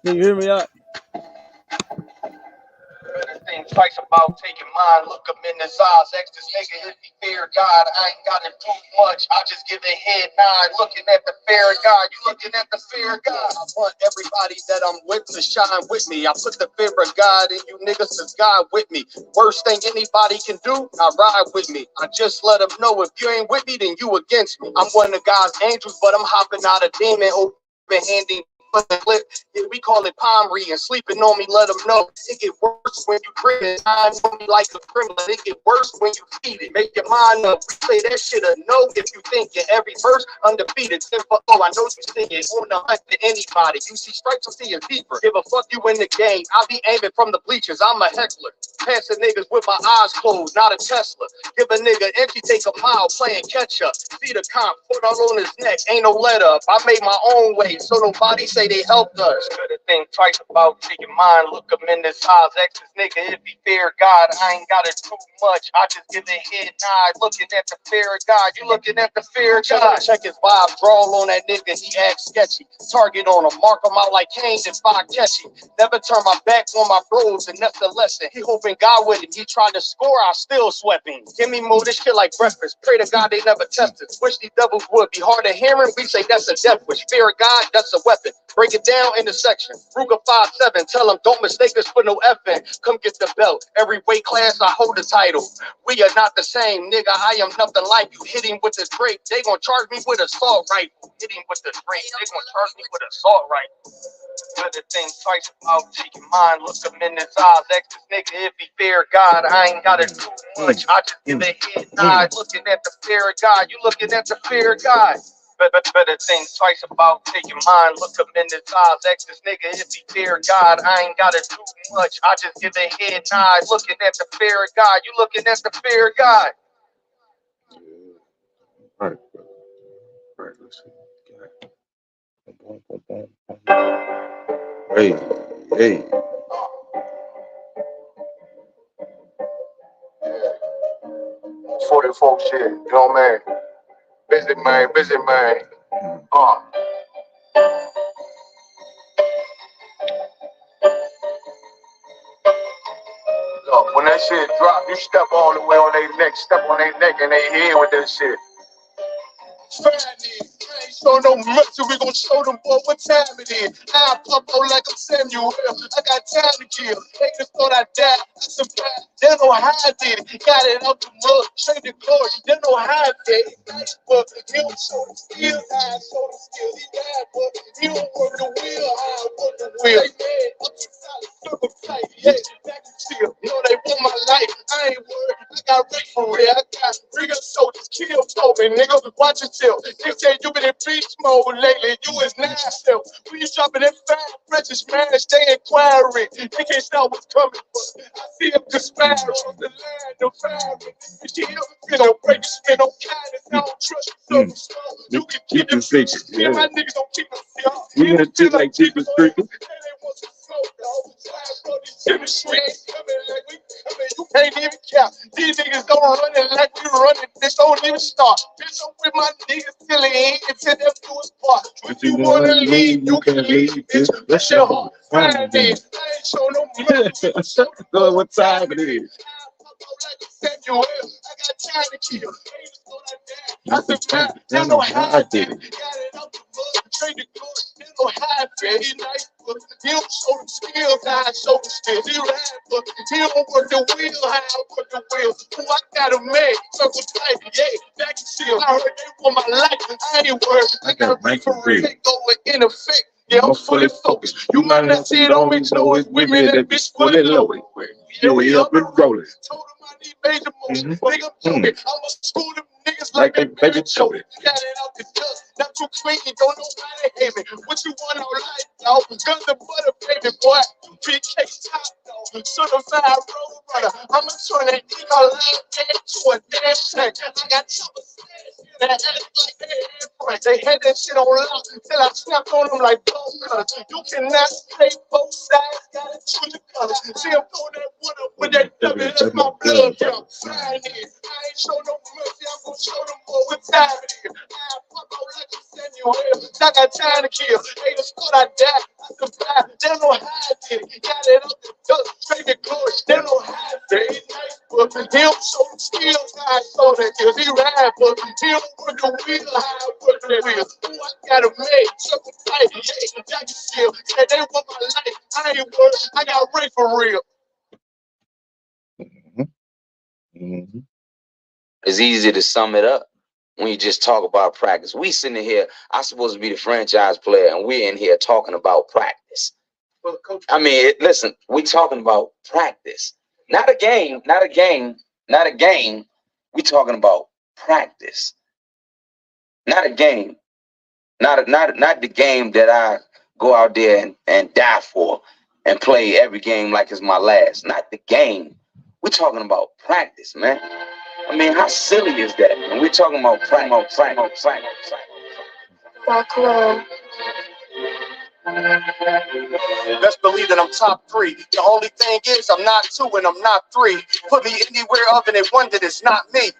Can you hear me out? Better think twice about taking mine. Look him in his eyes. Ask this nigga if he fear God. I ain't gotta do much. I just give a head nod. Looking at the fear of God. You looking at the fear of God. I want everybody that I'm with to shine with me. I put the fear of God in you niggas to God with me. Worst thing anybody can do, I ride with me. I just let them know if you ain't with me, then you against me. I'm one of God's angels, but I'm hopping out a demon. Open-handed. Yeah, we call it palm reading. Sleeping on me, let them know. It get worse when you bring it. Time on me like a criminal. It get worse when you feed it. Make your mind up. Say that shit a no if you think your every verse undefeated. 10 for oh, I know you see it on the hunt to anybody. You see stripes, I see it deeper. Give a fuck you in the game. I be aiming from the bleachers. I'm a heckler. Passing niggas with my eyes closed, not a Tesla. Give a nigga empty, take a mile playing catch up. See the comp, put all on his neck. Ain't no let up. I made my own way, so nobody say they helped us. Better think twice about taking mine. Look him in his eyes. Ask this nigga if he fear God. I ain't gotta do much. I just give a head nod. Looking at the fear of God. You looking at the fear of God. Check his vibe. Drawl on that nigga. He act sketchy. Target on him. Mark him out like Kane and find catchy. Never turn my back on my bros, and that's the lesson. He hoping God with him. He tried to score. I still swept him. Give me more this shit like breakfast. Pray to God they never tested. Wish these devils would be hard of hearing. We say that's a death wish. Fear of God, that's a weapon. Break it down in the section. Ruger 5'7". Tell them don't mistake us for no effing. Come get the belt. Every weight class I hold the title. We are not the same, nigga. I am nothing like you. Hit him with the Drake. They gonna charge me with assault rifle. Hit him with the Drake. They gonna charge me with assault rifle. Better think twice about taking mine. Look him in his eyes. Ask this nigga if he fear God. I ain't gotta do much. I just give a head nod. Looking at the fear of God. You looking at the fear of God. Better think twice about taking mine. Look him in his eyes. Ask this nigga if he fear God. I ain't gotta do much. I just give a head nod. Looking at the fear of God. You looking at the fear of God. All right, let's see. Hey. 44 shit, you know what I mean? Busy man. Look, when that shit drop, you step all the way on their neck, and they head with that shit. Friday, I ain't show no mercy, we gon' show them boy what time it is. I pop out like I'm Samuel, I got time to kill. They just thought I died, I survived. They know how I did it, got it out the mud, straight to glory. They know how I did it, but he don't show the skills, I show the skills. He died, but he don't work the wheel, I work the wheel. They mad, I'm too solid, super tight, yeah, back and chill. You know they want my life, I ain't worried, I got rape for real, I got real soldiers, kill for me, nigga, watch it. They say you been in beast mode lately, you is nasty. When you dropping that fire, precious man, stay inquiring. They can't stop what's coming, but I see them conspiring on the land of fire. You see him, you know, break the spin on kindness, I don't trust you, so you can keep them secret. Me and my niggas don't keep them secret. We gonna feel like Jesus Christ. You can't even count. These niggas don't run it like we running. This don't even start. Bitch, I'm with my niggas till the end, until them do his part. If you wanna leave, you can leave, bitch. That's your heart. Find it. I ain't show no mercy. Know what time it is. Samuel, I got time to kill. I survived. They know how I did it. Got it out the mud, straight to glory. They know how I did it. He nice, but he don't show the skills. I show the skills. He ride, but he don't work the wheel. I work the wheel. Who I got a man, circle tight, yeah, back and chill. I heard they want my life. I ain't worried. I got a ring for real. They go in effect. Yeah, I'm fully focused. You might not see it on me, know it's with me. That bitch fully loaded. Yeah, we up and rolling. Told him I need major motion. Nigga, I'ma school them niggas like they baby children. Got it out the dust, not too clean, don't nobody hate me. What you want on life, dog? Guns and butter, baby boy. PK top, dog. Certified road runner. I'ma turn that nigga life to a damn tank. I got choppers that act like they had friends. They had that shit on lock till I snapped on them like bone cutters. You cannot play both sides, gotta choose the colors. See him throw that one up with that W, that's my blood, yo. Find it. I ain't show no mercy, I'm gonna show them more what time it is. I pop out like a Samuel, I got time to kill. Haters thought I died, I They don't have it. Got it up the duck, straight to court. They don't have it. But he don't show the skills. I saw that because he ride, but he don't work the wheel. How I work the wheel. Ooh, I gotta make something tight. Yeah, Jack still. Yeah, they want my life. I ain't worried. I got Ray for real. Mm-hmm. It's easy to sum it up when you just talk about practice. We sitting here, I'm supposed to be the franchise player, and we're in here talking about practice. Well, Coach, I mean, listen, we talking about practice. Not a game, not a game, not a game. We talking about practice. Not a game. Not the game that I go out there and die for and play every game like it's my last. Not the game. We're talking about practice, man. I mean, how silly is that? And we're talking about practice. Best believe that I'm top 3. The only thing is I'm not 2 and I'm not 3. Put me anywhere other than one that is not me.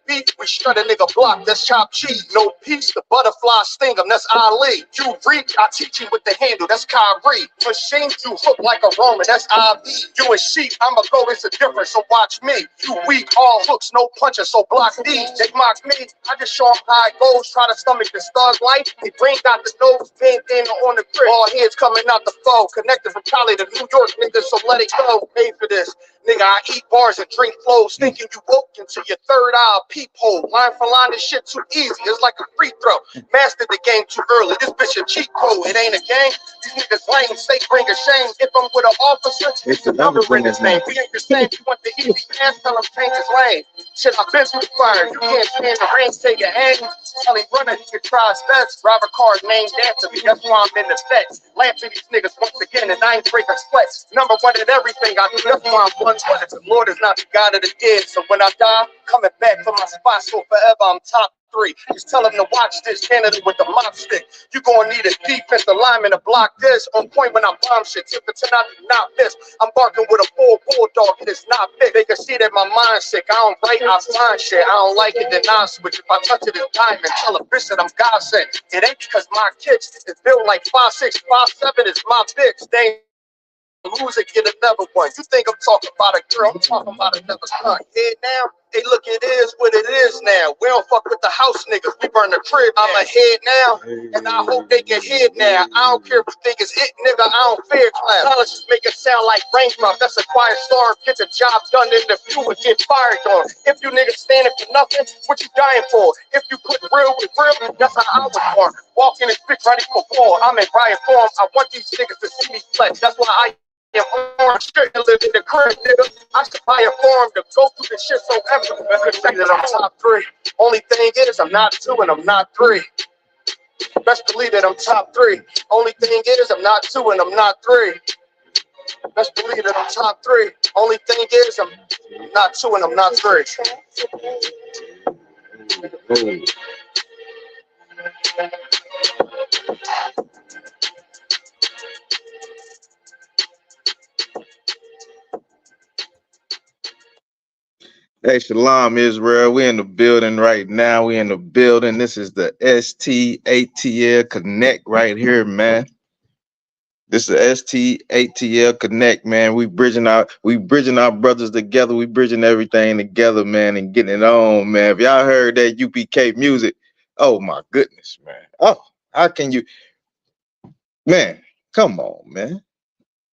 Beef, we shut a nigga block, that's chop cheese. No peace, the butterfly sting him, that's Ali. You reach, I teach you with the handle, that's Kyrie. Machine you hook like a Roman, that's IV. You a sheep, I'ma go, it's a difference, so watch me. You weak, all hooks, no punches, so block these. They mock me, I just show them how it goes. Try to stomach this thug life. They bring out the nose, bandana on the grip. All heads coming out the foe. Connected from Cali to New York, nigga, so let it go. Pay for this. Nigga, I eat bars and drink flows, thinking you woke into your third eye peephole. Line for line, this shit too easy. It's like a free throw. Mastered the game too early. This bitch a cheat code. It ain't a game. These niggas lame. State bring a shame. If I'm with an officer, it's a number in his name. We ain't the same. You want the easy pass, tell him change his lane. Shit, I've been through fire. You can't stand the rain, take your aim. Tell him runner, he can try his best. Robert Card named after me. That's why I'm in the feds. Laugh at these niggas once again, and I ain't break a sweat. Number one in everything I do. That's why I'm the Lord is not the God of the dead, so when I die, coming back for my spot, so forever I'm top 3. Just tell him to watch this Canada with the mop stick. You gonna need a defensive lineman to block this. On point when I bomb shit. Tip it I do not miss. I'm barking with a full bulldog, and it's not big. They can see that my mind's sick. I don't write, I sign shit. I don't like it, then I switch. If I touch it, it's diamond. Tell a bitch that I'm God sent. It ain't because my kicks is built like 5'6", 5'7" is my bitch. They lose it, get another one. You think I'm talking about a girl? I'm talking about another son. Head now, hey, look, it is what it is now. We don't fuck with the house niggas. We burn the crib. I'm ahead now, and I hope they get hit now. I don't care if you think it's it, nigga. I don't fear class. College just make it sound like raindrop. That's a quiet storm. Get the job done in the few and get fired on. If you niggas standing for nothing, what you dying for? If you put real with real, that's how I was born. Walking and spit ready for war. I'm in riot form. I want these niggas to see me flex. That's why I orange shirt and live in the crib, nigga. I should buy a farm to go through the shit so ever. Best say that I'm top 3. Only thing is I'm not 2 and I'm not 3. Best believe that I'm top 3. Only thing is I'm not 2 and I'm not 3. Best believe that I'm top 3. Only thing is I'm not 2 and I'm not 3. Hey, Shalom, Israel. We in the building right now. We in the building. This is the STATL Connect right here, man. This is STATL Connect, man. We bridging our brothers together. We bridging everything together, man, and getting it on, man. If y'all heard that UPK music, oh my goodness, man. Oh, how can you, man? Come on, man.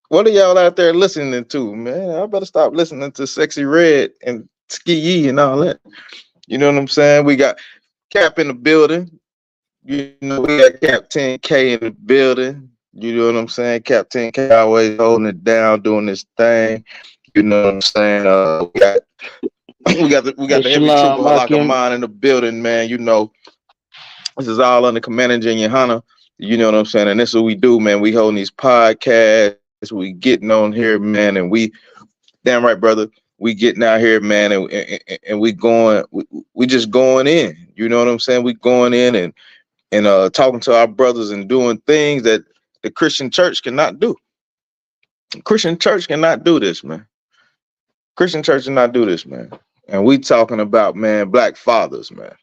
What are y'all out there listening to, man? I better stop listening to Sexy Red and Ski Yee and all that. You know what I'm saying? We got Cap in the building. You know, we got Cap 10K in the building. You know what I'm saying? Cap 10K always holding it down, doing this thing. You know what I'm saying? We got the heavy trooper like a mine in the building, man. You know, this is all under Commander YAHANNA. You know what I'm saying? And this is what we do, man. We holding these podcasts. We getting on here, man, and we damn right, brother. We getting out here, man, and we going. We just going in. You know what I'm saying? We going in and talking to our brothers and doing things that the Christian church cannot do. Christian church cannot do this, man. Christian church cannot do this, man. And we talking about, man, black fathers, man.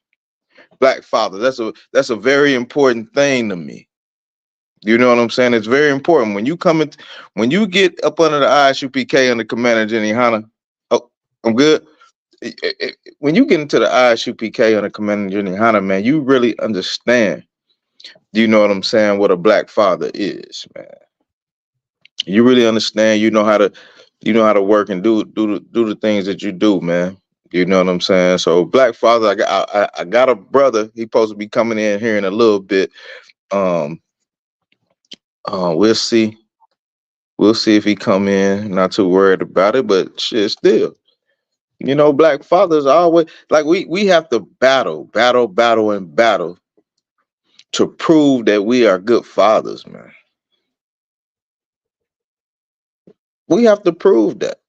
Black fathers. That's a very important thing to me. You know what I'm saying? It's very important when you come in, when you get up under the ISUPK under Commander Jenny Hanna. Oh, I'm good. When you get into the ISUPK under Commander Jenny Hanna, man, you really understand. You know what I'm saying? What a black father is, man. You really understand. You know how to work and do the things that you do, man. You know what I'm saying? So, black father, I got a brother. He supposed to be coming in here in a little bit. Um, we'll see. We'll see if he come in. Not too worried about it, but shit, still, you know, black fathers always like we have to battle to prove that we are good fathers, man. We have to prove that,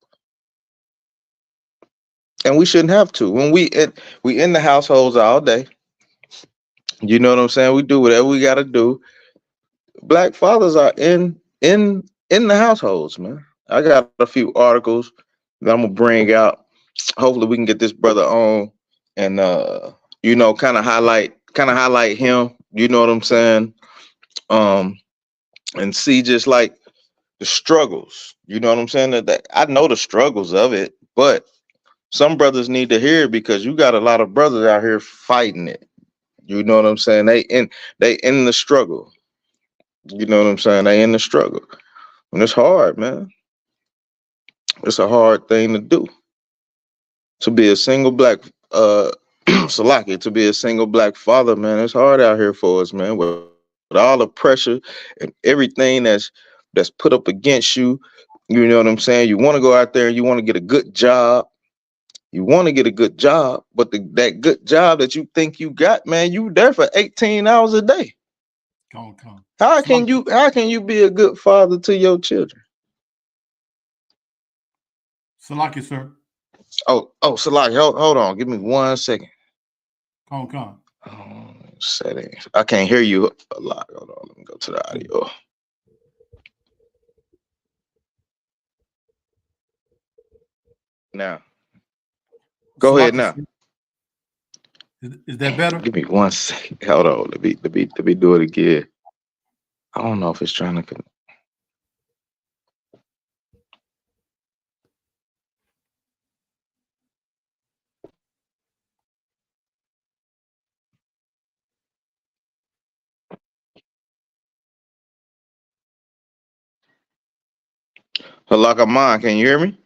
and we shouldn't have to. When we in the households all day, you know what I'm saying? We do whatever we got to do. Black fathers are in the households, man. I got a few articles that I'm gonna bring out. Hopefully, we can get this brother on and you know, kind of highlight him. You know what I'm saying? Um, and see just like the struggles. You know what I'm saying? That I know the struggles of it, but some brothers need to hear it because you got a lot of brothers out here fighting it. You know what I'm saying? They in the struggle. You know what I'm saying? They in the struggle. And it's hard, man. It's a hard thing to do. To be a single black Salaki, to be a single black father, man, it's hard out here for us, man. With all the pressure and everything that's put up against you. You know what I'm saying? You want to go out there and you want to get a good job. You want to get a good job, but that good job that you think you got, man, you there for 18 hours a day. Come. How can you be a good father to your children? Salaki, sir. Oh, Salaki, hold on. Give me 1 second. Come. Settings. I can't hear you a lot. Hold on. Let me go to the audio. Now. Go Salaki, ahead now. Is that better? Give me 1 second. Hold on. Let me do it again. I don't know if it's trying to connect. Halakaman, can you hear me?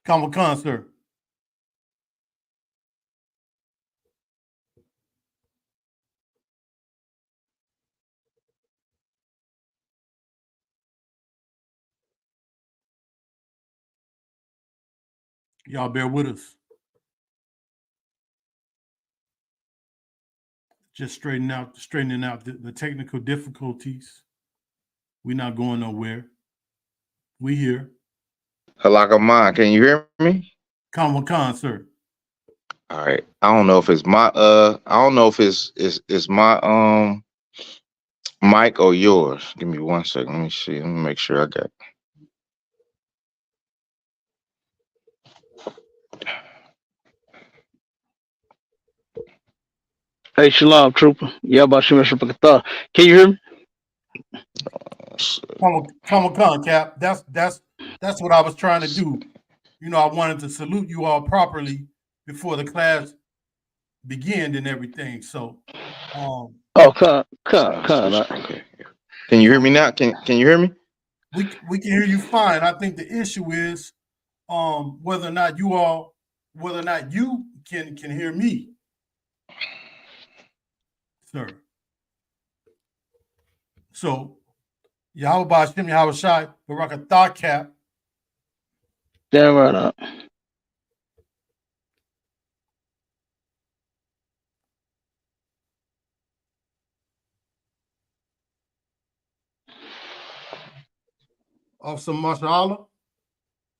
Come, sir. Y'all bear with us. Just straightening out the technical difficulties. We're not going nowhere. We here. Halakaman, can you hear me? Come, sir. All right. I don't know if it's my my mic or yours. Give me 1 second. Let me see. Let me make sure I got it. Hey, Shalom, Trooper. Yeah, about Shemeshapakatah. Can you hear me? Come, Cap. That's what I was trying to do. You know, I wanted to salute you all properly before the class began and everything. So, Oh, come. Okay. Can you hear me now? Can you hear me? we can hear you fine. I think the issue is whether or not you can hear me, sir. So, Yahweh Ba'Shem Yahweh Shai, Baraka Thought Cap. Damn right up. Officer Mashallah.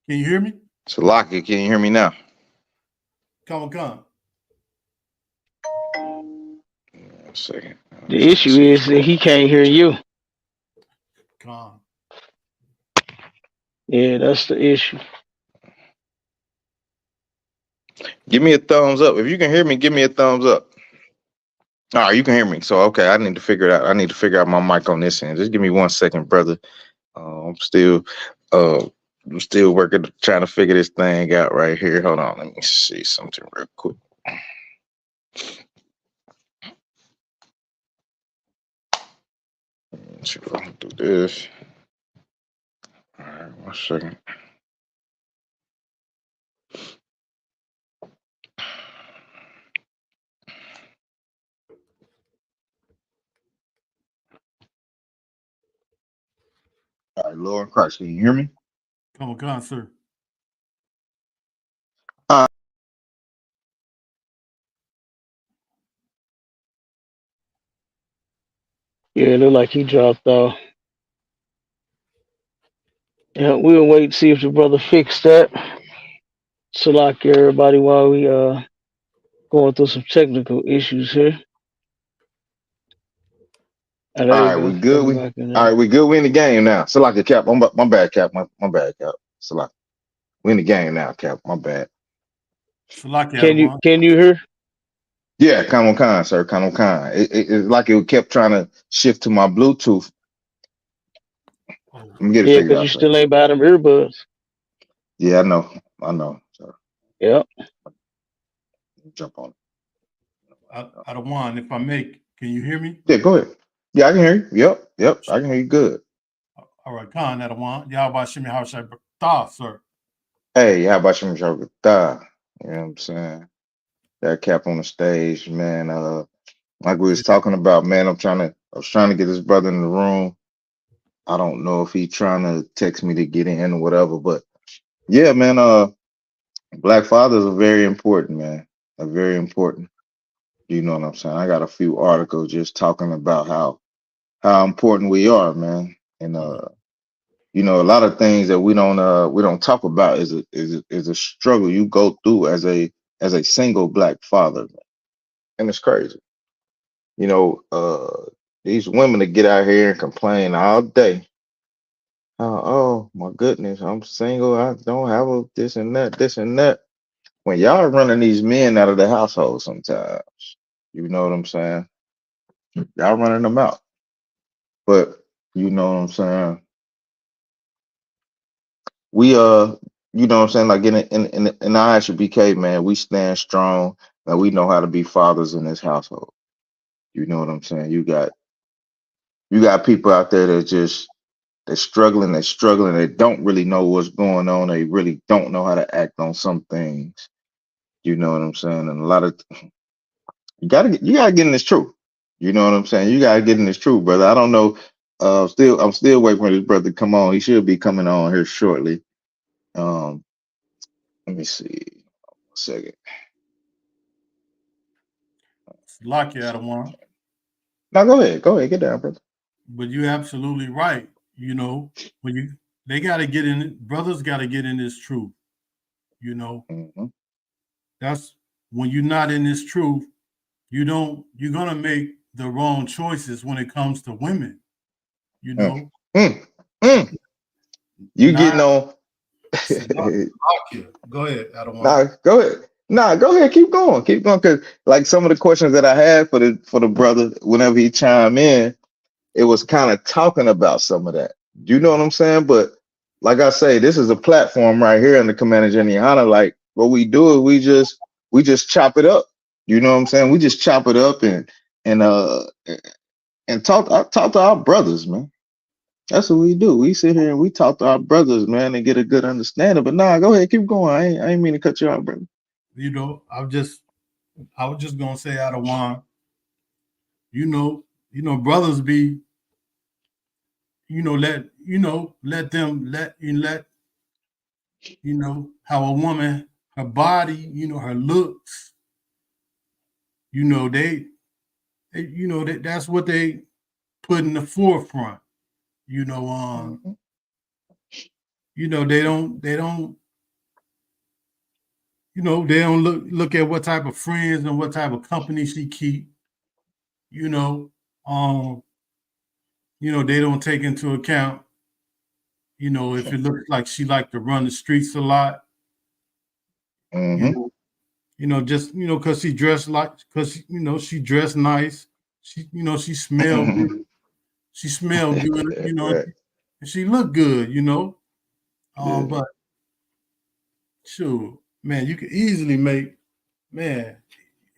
Can you hear me? Salaki, can you hear me now? Come. 1 second. The issue is that he can't hear you. Come. Yeah, that's the issue. Give me a thumbs up. If you can hear me, give me a thumbs up. All right, you can hear me. So okay, I need to figure it out. I need to figure out my mic on this end. Just give me 1 second, brother. I'm still uh I'm still working trying to figure this thing out right here. Hold on, let me see something real quick. Let's see if I can do this. All right, 1 second. All right, Lord Christ, can you hear me? Come on, sir. Yeah, it look like he dropped off. Yeah, we'll wait to see if the brother fixed that. So like everybody while we going through some technical issues here. Oh, All there you right, go. we good. Coming back in All right, there. we good. We in the game now. So like a Cap. My bad, Cap. My bad, Cap. So like we in the game now, Cap. My bad. Salaki Can Adawan. you hear? Yeah, come on, Khan, sir. Come on, Khan. It's like it kept trying to shift to my Bluetooth. Oh, Let me get it Yeah, figured because you out, sir. still ain't buy them earbuds. Yeah, I know. I know. So Yep. jump on it. Adawan, if I make, can you hear me? Yeah, go ahead. Yeah, I can hear you. Yep. I can hear you good. All right, Khan Adawan. Yahweh Shimi Hashai B'tah, sir. Hey, how about you, Mr. You know what I'm saying? That Cap on the stage, man. Like we was talking about, man. I was trying to get this brother in the room. I don't know if he trying to text me to get in or whatever, but yeah, man. Black fathers are very important, man. Are very important. You know what I'm saying? I got a few articles just talking about how important we are, man. And you know, a lot of things that we don't talk about is a struggle you go through as a single black father, man. And it's crazy. You know, these women that get out here and complain all day. Oh my goodness, I'm single. I don't have a this and that, this and that. When y'all running these men out of the household sometimes, you know what I'm saying? Y'all running them out. But you know what I'm saying? We you know what I'm saying, like in our ISUPK, man, we stand strong and we know how to be fathers in this household. You know what I'm saying? You got people out there that just they're struggling, they don't really know what's going on, they really don't know how to act on some things. You know what I'm saying? And a lot of you gotta get in this truth. You know what I'm saying? You gotta get in this truth, brother. I don't know. I'm still waiting for this brother to come on. He should be coming on here shortly. Um, let me see. 1 second. Salaki Adawan. Now go ahead. Go ahead. Get down, brother. But you're absolutely right. You know, when they got to get in, brothers got to get in this truth. You know, Mm-hmm. that's when you're not in this truth, you're going to make the wrong choices when it comes to women. You Mm, know, mm, mm. You not getting on? Salakia. Go ahead, Adawan. Nah, go ahead. Nah, go ahead. Keep going. Keep going. Cause like some of the questions that I had for the brother, whenever he chime in, it was kind of talking about some of that. You know what I'm saying? But like I say, this is a platform right here in the Commander Jenny Hanna. Like what we do is we just chop it up. You know what I'm saying? We just chop it up and talk to our brothers, man. That's what we do. We sit here and we talk to our brothers, man, and get a good understanding. But nah, go ahead, keep going. I ain't mean to cut you out, brother. You know, I was just gonna say, Adawan. Brothers be, let how a woman, her body, her looks, you know, that's what they put in the forefront. You know, Mhm, they don't look at what type of friends and what type of company she keep. You know, um, they don't take into account, if it looks like she like to run the streets a lot, you mhm, know, just because she dressed nice, she smelled good. She smelled good, Right. and she looked good, Yeah. But sure, man, you could easily make, man,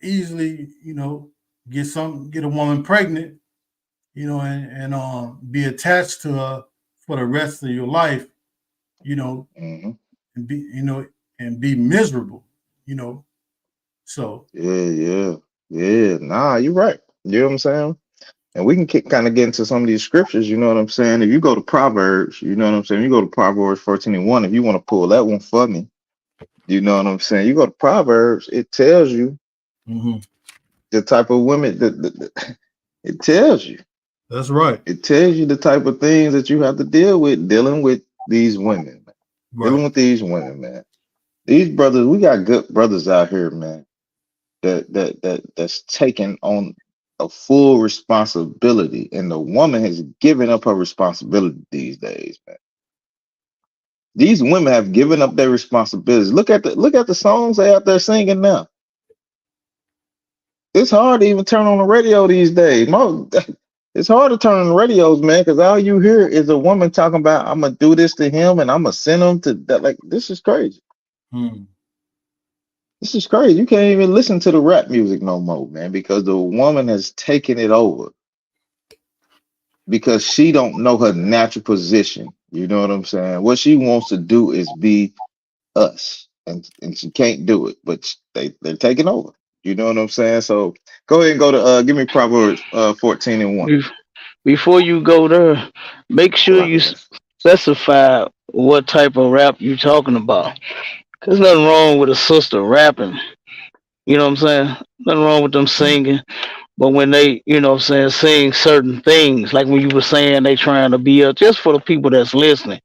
easily, get a woman pregnant, and be attached to her for the rest of your life, you know, Hmm. and be miserable, you know. So, Yeah. Yeah. Nah, you're right. You know what I'm saying? And we can kind of get into some of these scriptures, you know what I'm saying? If you go to Proverbs, you know what I'm saying? You go to Proverbs 14:1, if you want to pull that one for me, you know what I'm saying? You go to Proverbs, it tells you mhm, the type of women it tells you. that's right, It tells you the type of things that you have to deal with dealing with these women, man. right. Dealing with these women, man. These brothers, we got good brothers out here, man, that's taking on a full responsibility, and the woman has given up her responsibility these days, man. These women have given up their responsibilities. Look at the songs they out there singing now. It's hard to even turn on the radio these days. It's hard to turn on the radios, man, because all you hear is a woman talking about, I'm gonna do this to him and I'm gonna send him to that. Like, this is crazy. Hmm. This is crazy. You can't even listen to the rap music no more, man, because the woman has taken it over because she don't know her natural position. You know what I'm saying? What she wants to do is be us, and she can't do it, but they're taking over. You know what I'm saying? So go ahead and go to give me Proverbs 14:1. Before you go there, make sure you Salakias. specify what type of rap you talking about. There's nothing wrong with a sister rapping. You know what I'm saying? Nothing wrong with them Mm, singing. But when they, what I'm saying, saying certain things, like when you were saying they trying to be just for the people that's listening,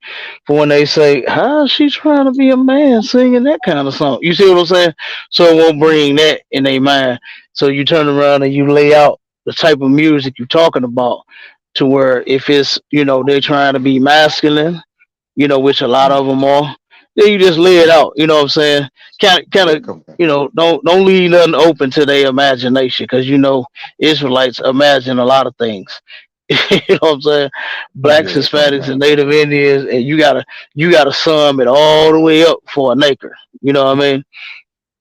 for when they say, how is she trying to be a man singing that kind of song? You see what I'm saying? So it won't mm, bring that in their mind. So you turn around and you lay out the type of music you're talking about to where if it's, they're trying to be masculine, which a lot mm. of them are. Then you just lay it out. You know what I'm saying? Kind Yeah, of, come on. don't leave nothing open to their imagination because Israelites imagine a lot of things. You know what I'm saying? Blacks, Yeah, come Hispanics, and on. Native Indians, and you gotta sum it all the way up for an acre. You know what I mean?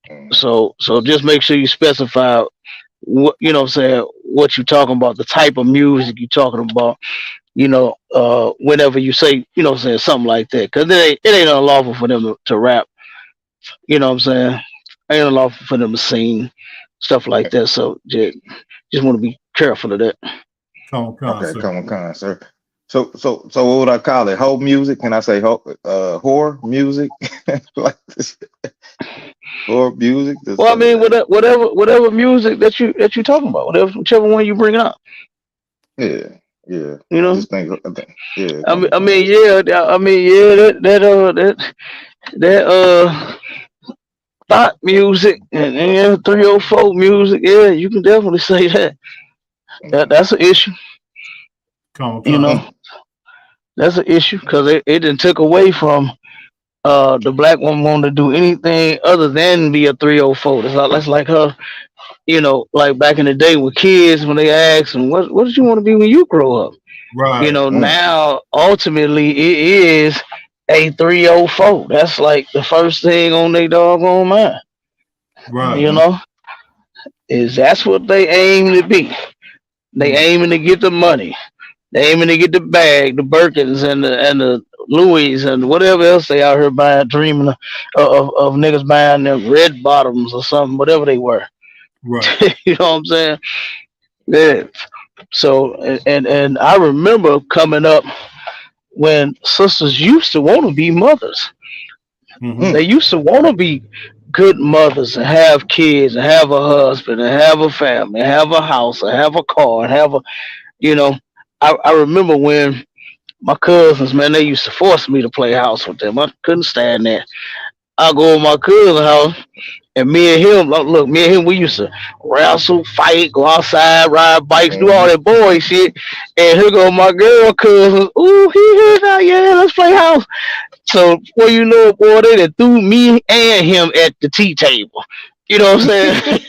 Mm, So just make sure you specify what what I'm saying, what you're talking about, the type of music you're talking about, whenever you say, what I'm saying, something like that. Because it ain't unlawful for them to rap, what I'm saying? Ain't unlawful for them to sing, stuff like that. So just want to be careful of that. Come, okay, sir. come on, sir. So what would I call it? Whole music? Can I say horror music? Like this, horror music? This, Well, I mean, whatever music that you talking about, whichever one you bring up, yeah, yeah. you I know. just think yeah, I mean, come I on, mean, sir. yeah, that thought music and 304 music, yeah, you can definitely say that. Mm. That's an issue, you Come. know. That's an issue because it done took away from the black woman wanting to do anything other than be a 304. That's like her, like back in the day with kids when they asked them, what did you want to be when you grow up? Right, Mm. Now ultimately it is a 304. That's like the first thing on their doggone mind. right, You Mm-hmm. know, is that's what they aim to be. They mm, aiming to get the money. They aiming to get the bag, the Birkins and the Louis and whatever else they out here buying, dreaming of niggas buying them red bottoms or something, whatever they were. right. You know what I'm saying? Yeah. So and I remember coming up when sisters used to want to be mothers. Mm-hmm. They Mm. used to want to be good mothers and have kids and have a husband and have a family, and have a house and have a car and have a you know. I remember when my cousins, man, they used to force me to play house with them. I couldn't stand that. I go to my cousin's house, and me and him, look, me and him, we used to wrestle, fight, go outside, ride bikes, do all Mm-hmm. that boy shit. And here go my girl cousins. Ooh, he here now, yeah, let's play house. So, well, boy, they done threw me and him at the tea table. You know what I'm saying?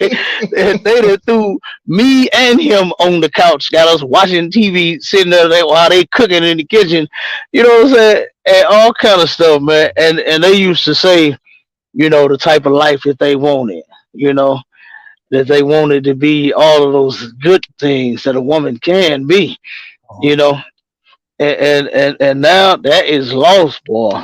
They done threw me and him on the couch, got us watching TV, sitting there while they cooking in the kitchen. You know what I'm saying? And all kind of stuff, man. And they used to say, you know, the type of life that they wanted. You know, that they wanted to be all of those good things that a woman can be. You know, and now that is lost, boy.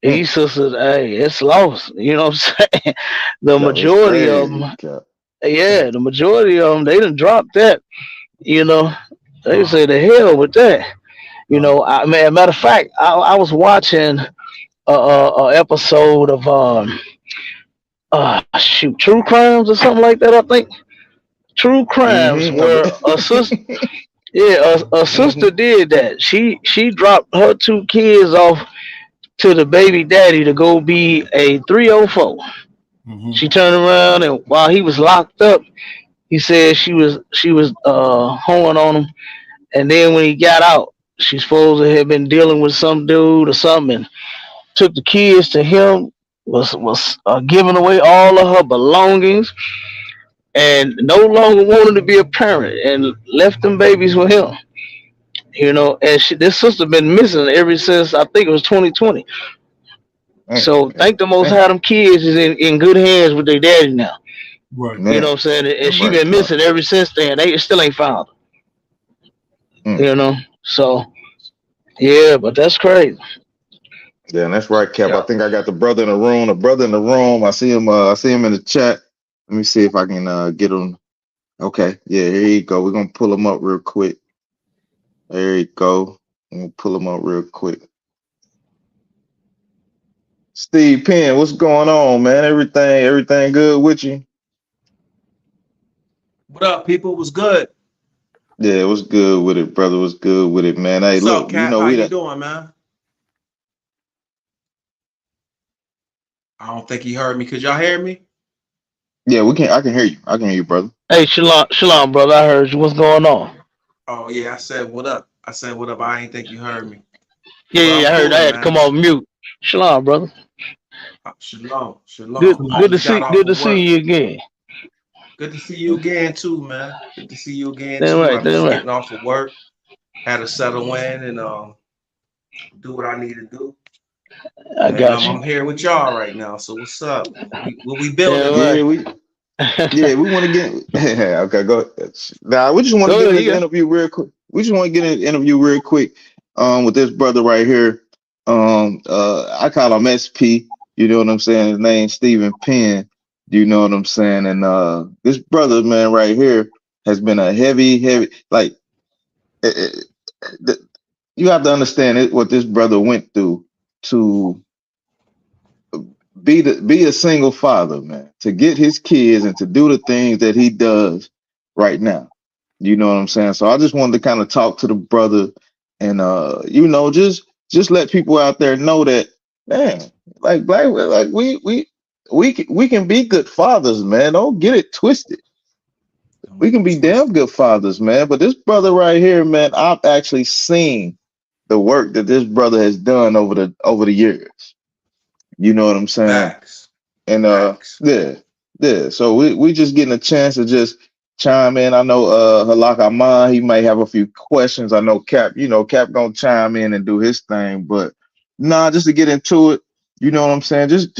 Mm. These sisters, hey, it's lost. You know what I'm saying? The No, it's majority of them, crazy, Cap. yeah, the majority of them, they done dropped that. You know, they Uh, say the hell with that. You uh, know, matter of fact, I was watching a episode of shoot, True Crimes or something like that. I think True Crimes, where a sister, Mm-hmm. yeah, a sister Mm-hmm. did that. She dropped her two kids off to the baby daddy to go be a 304. mm-hmm. She turned around and while he was locked up, he said she was hoeing on him. And then when he got out, she's supposed to have been dealing with some dude or something, and took the kids to him. Was giving away all of her belongings, and no longer wanted to be a parent, and left them babies with him. You know, and this sister been missing ever since I think it was 2020. Mm, So mm, thank the Most mm. High, them kids is in good hands with their daddy now. Right. You know Man, what I'm saying? And that's she right, been Cap. missing ever since then. They still ain't found her. Mm. You know, so yeah, but that's crazy. Yeah, and that's right, Cap. I Yeah. think I got the brother in the room. The brother in the room. I see him. I see him in the chat. Let me see if I can get him. Okay. Yeah, here you go. We're gonna pull him up real quick. There you go. I'm gonna pull him up real quick. Steve Penn, what's going on, man? Everything good with you? What up, people? What's good? Yeah, what's good with it, brother? What's good with it, man? Hey, What's up, look, you Cap? know How we you done. doing, man? I don't think he heard me. Could y'all hear me? Yeah, we can. I can hear you. I can hear you, brother. Hey, shalom, brother. I heard you. What's going on? Oh yeah, I said what up. I said what up. I ain't think you heard me, Yeah, but I'm yeah, I heard. I cooling, had to come man. off mute. Shalom, brother. Shalom, Good, shalom. I Shalom. good to just got see, off good to of see work. you again. Good to see you again too, man. Good to see you again Damn too. right, I'm damn just right. getting off of work. Had to settle in and do what I need to do. I And got you. I'm here with y'all right now. So what's up? What we building Damn on? Yeah, right. we want to get okay. Go now. We just want to Go get in ahead, this you got. interview real quick. We just want to get in the interview real quick. With this brother right here. I call him SP. You know what I'm saying? His name's Stephen Penn. You know what I'm saying? And this brother, man, right here has been a heavy, like. eh, eh, the, you have to understand it, what this brother went through to be a single father, man, to get his kids and to do the things that he does right now. You know what I'm saying? So I just wanted to kind of talk to the brother and just let people out there know that, man, like black, like we can be good fathers, man. Don't get it twisted. Don't We get can it be damn twisted. good fathers, man. But this brother right here, man, I've actually seen the work that this brother has done over the years. You know what I'm saying? Facts. And Facts. yeah. So we just getting a chance to just chime in. I know Halak Ahmad, he might have a few questions. I know Cap, Cap gonna chime in and do his thing, but nah, just to get into it, you know what I'm saying? Just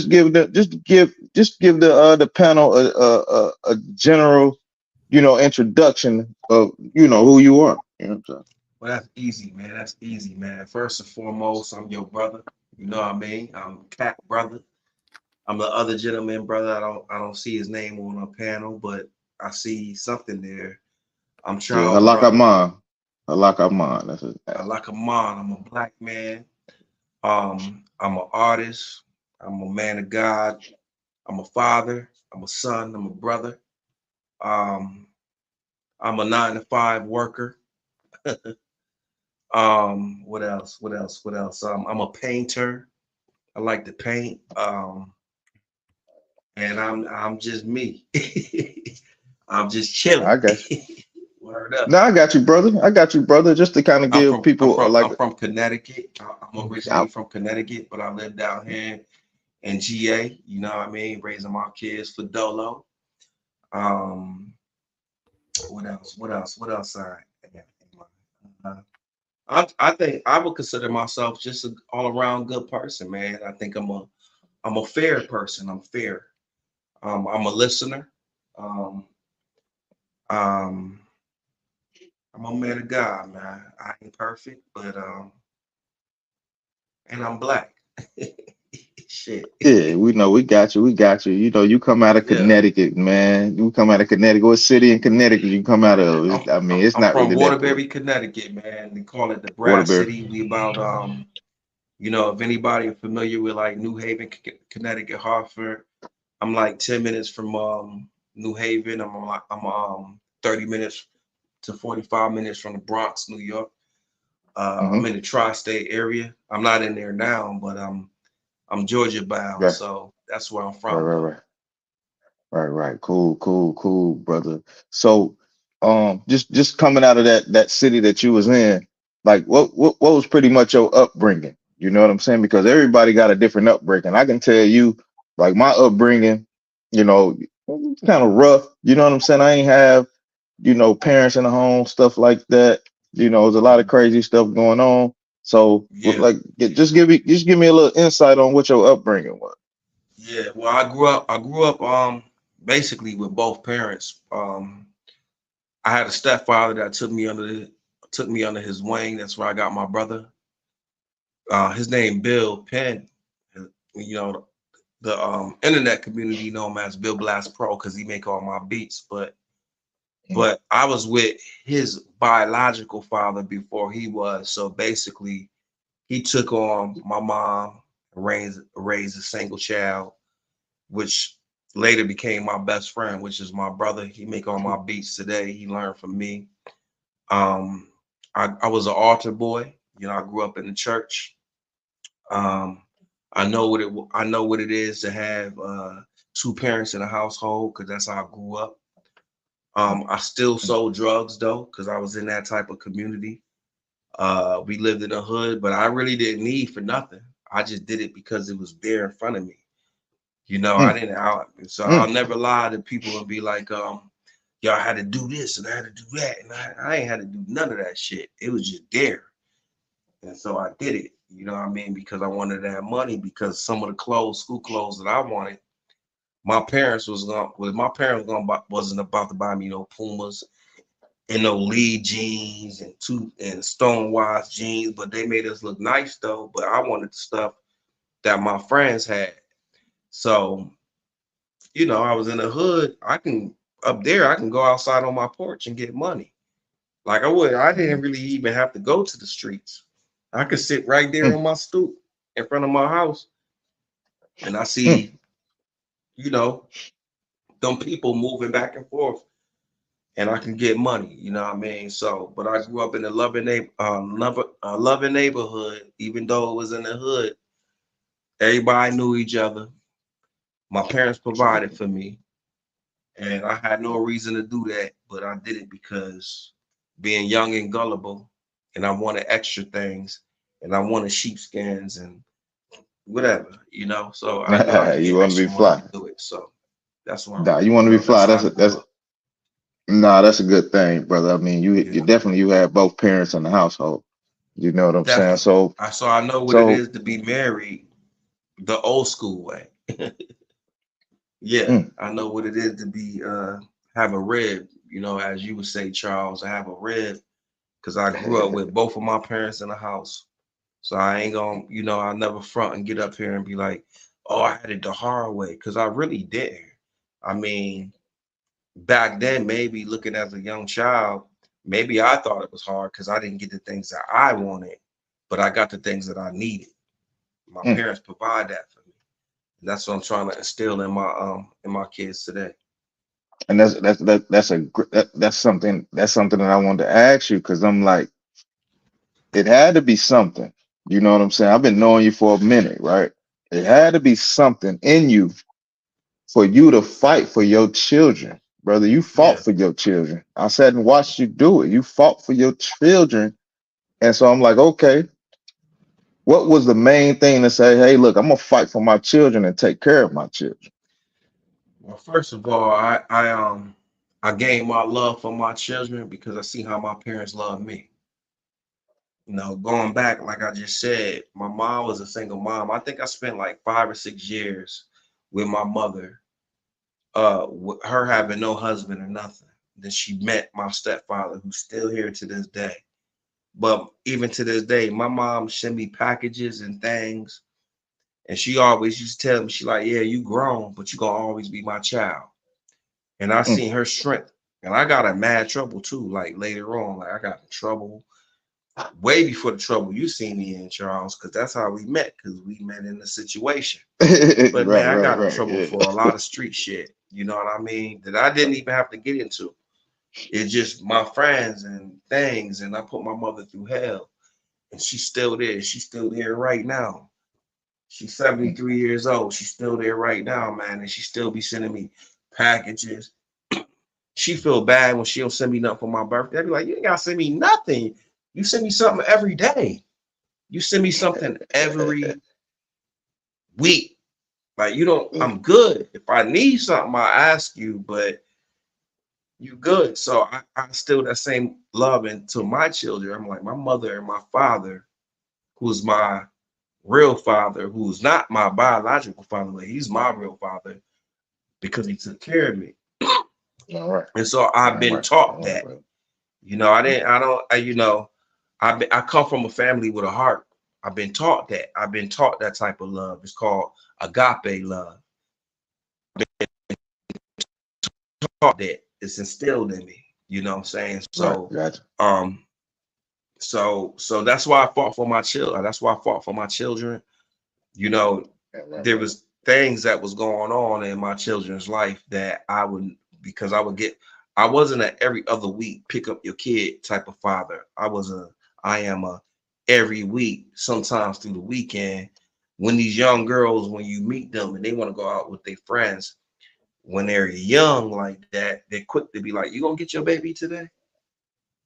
give the panel a general, introduction of who you are. You know what I'm saying? Well, that's easy, man. That's easy, man. First and foremost, I'm your brother. You know what I mean? I'm Cat brother. I'm the other gentleman, brother. I don't see his name on a panel, but I see something there. I'm Yeah, Charles' Halak brother. Ahmad. Halak Ahmad. That's his name. I like a man. I'm a black man. I'm an artist. I'm a man of God. I'm a father. I'm a son. I'm a brother. Um, I'm a 9 to 5 worker. What else? What else? What else? I'm a painter. I like to paint. And I'm just me. I'm just chilling. I got you. Word up. No, I got you, brother. I got you, brother. Just to kind of I'm give from I'm people from like, I'm from Connecticut. I'm originally from Connecticut, but I live down here in GA. You know what I mean? Raising my kids for Dolo. Um, what else? What else? What else? Uh, I think I would consider myself just an all around good person, man. I think I'm a fair person. I'm fair. I'm a listener. Um, um, I'm a man of God, man. I ain't perfect, but and I'm black. Shit. Yeah, we know we got you. We got you. You know, you come out of Yeah. Connecticut, man. You come out of Connecticut. What city in Connecticut you come out of? I mean, it's I'm not from really that big. Waterbury, Connecticut, man. They call it the Brass Waterbury. City. We about you know, if anybody familiar with like New Haven, Connecticut, Hartford, I'm like 10 minutes from New Haven. I'm 30 minutes to 45 minutes from the Bronx, New York. Mm-hmm. I'm in the tri-state area. I'm not in there now, but I'm Georgia bound, Right, so that's where I'm right, from right, though. right. Right. Cool, cool, cool, brother. So, just coming out of that city that you was in, like, what was pretty much your upbringing? You know what I'm saying? Because everybody got a different upbringing. I can tell you, like, my upbringing, you know, kind of rough. You know what I'm saying? I ain't have, parents in the home, stuff like that. There's a lot of crazy stuff going on. So, Yeah, like, just give me a little insight on what your upbringing was. yeah. Well, I grew up basically with both parents. I had a stepfather that took me under his wing. That's where I got my brother. His name Bill Penn. You know, the internet community know him as Bill Blast Pro because he make all my beats. But I was with his biological father before he was. So basically, he took on my mom, raised a single child, which later became my best friend, which is my brother. He make all my beats today. He learned from me. Um, I was an altar boy. You know, I grew up in the church. Um, I know what it is to have two parents in a household because that's how I grew up. I still sold drugs though because I was in that type of community. We lived in the hood, but I really didn't need for nothing. I just did it because it was there in front of me. You know, I Mm, didn't. So I'll mm, never lie to people and be like, y'all had to do this and I had to do that, and I ain't had to do none of that shit. It was just there, and so I did it. You know what I mean? Because I wanted that money. Because some of the clothes, school clothes that I wanted, my parents wasn't about to buy me no Pumas and no Lee jeans and Stonewise jeans, but they made us look nice though. But I wanted the stuff that my friends had. So, you know, I was in the hood. I can go outside on my porch and get money. Like I didn't really even have to go to the streets. I could sit right there mm, on my stoop in front of my house and I mm. see, you know, them people moving back and forth and I can get money, you know what I mean? So, but I grew up in a loving neighborhood, even though it was in the hood. Everybody knew each other. My parents provided for me, and I had no reason to do that, but I did it because being young and gullible, and I wanted extra things, and I wanted sheepskins and whatever, you know. So I knew I could You get want to be extra money fly? to do it. So that's why, Nah, you want you to be know, that's fly? how I grew That's up. nah, that's a good thing, brother. I mean, you Yeah, definitely you have both parents in the household. You know what I'm saying? definitely. So I know what it so is to be married the old school way. Yeah, mm, I know what it is to be have a rib, you know, as you would say, Charles, I have a rib because I grew up with both of my parents in the house. So I ain't gonna, you know, I'll never front and get up here and be like, oh, I had it the hard way, because I really didn't. I mean, back then, maybe looking as a young child, maybe I thought it was hard because I didn't get the things that I wanted, but I got the things that I needed. My mm. parents provide that for me. And that's what I'm trying to instill in my kids today. And that's something that I wanted to ask you because I'm like, it had to be something. You know what I'm saying? I've been knowing you for a minute, right? It had to be something in you for you to fight for your children, brother. You Yeah. fought for your children. I sat and watched you do it. You fought for your children. And so I'm like, okay, What was the main thing to say, hey, look, I'm gonna fight for my children and take care of my children? Well, first of all, I gained my love for my children because I see how my parents love me. You know, going back, like I just said, my mom was a single mom. I think I spent like 5 or 6 years with my mother, with her having no husband or nothing. Then she met my stepfather, who's still here to this day. But even to this day, my mom sent me packages and things, and she always used to tell me, she like, yeah, you grown, but you gonna always be my child. And I Mm. seen her strength, and I got in mad trouble too. Like later on, like I got in trouble way before the trouble you see me in, Charles, because that's how we met, because we met in a situation. But man, I got in Right. trouble Yeah. for a lot of street shit, you know what I mean, that I didn't even have to get into. It's just my friends and things, and I put my mother through hell, and she's still there. She's still there right now. She's 73 years old. She's still there right now, man, and she still be sending me packages. She feel bad when she don't send me nothing for my birthday. I be like, you ain't gotta send me nothing. You send me something every day. You send me something every week. Like you don't, I'm good. If I need something, I'll ask you, but you good. So I still that same love into my children. I'm like my mother and my father, who's my real father, who's not my biological father, but he's my real father because he took care of me. All right. And so I've been taught All right, that. brother. You know, I come from a family with a heart. I've been taught that. I've been taught that type of love. It's called agape love. Taught that. It's instilled in me. You know what I'm saying? Right. So, Gotcha. um, so that's why I fought for my children. That's why I fought for my children. You know, Yeah, right, there brother. was things that was going on in my children's life that I would, because I wasn't a every other week pick up your kid type of father. I am a every week, sometimes through the weekend. When these young girls, when you meet them and they want to go out with their friends, when they're young like that, they're quick to be like, you gonna get your baby today?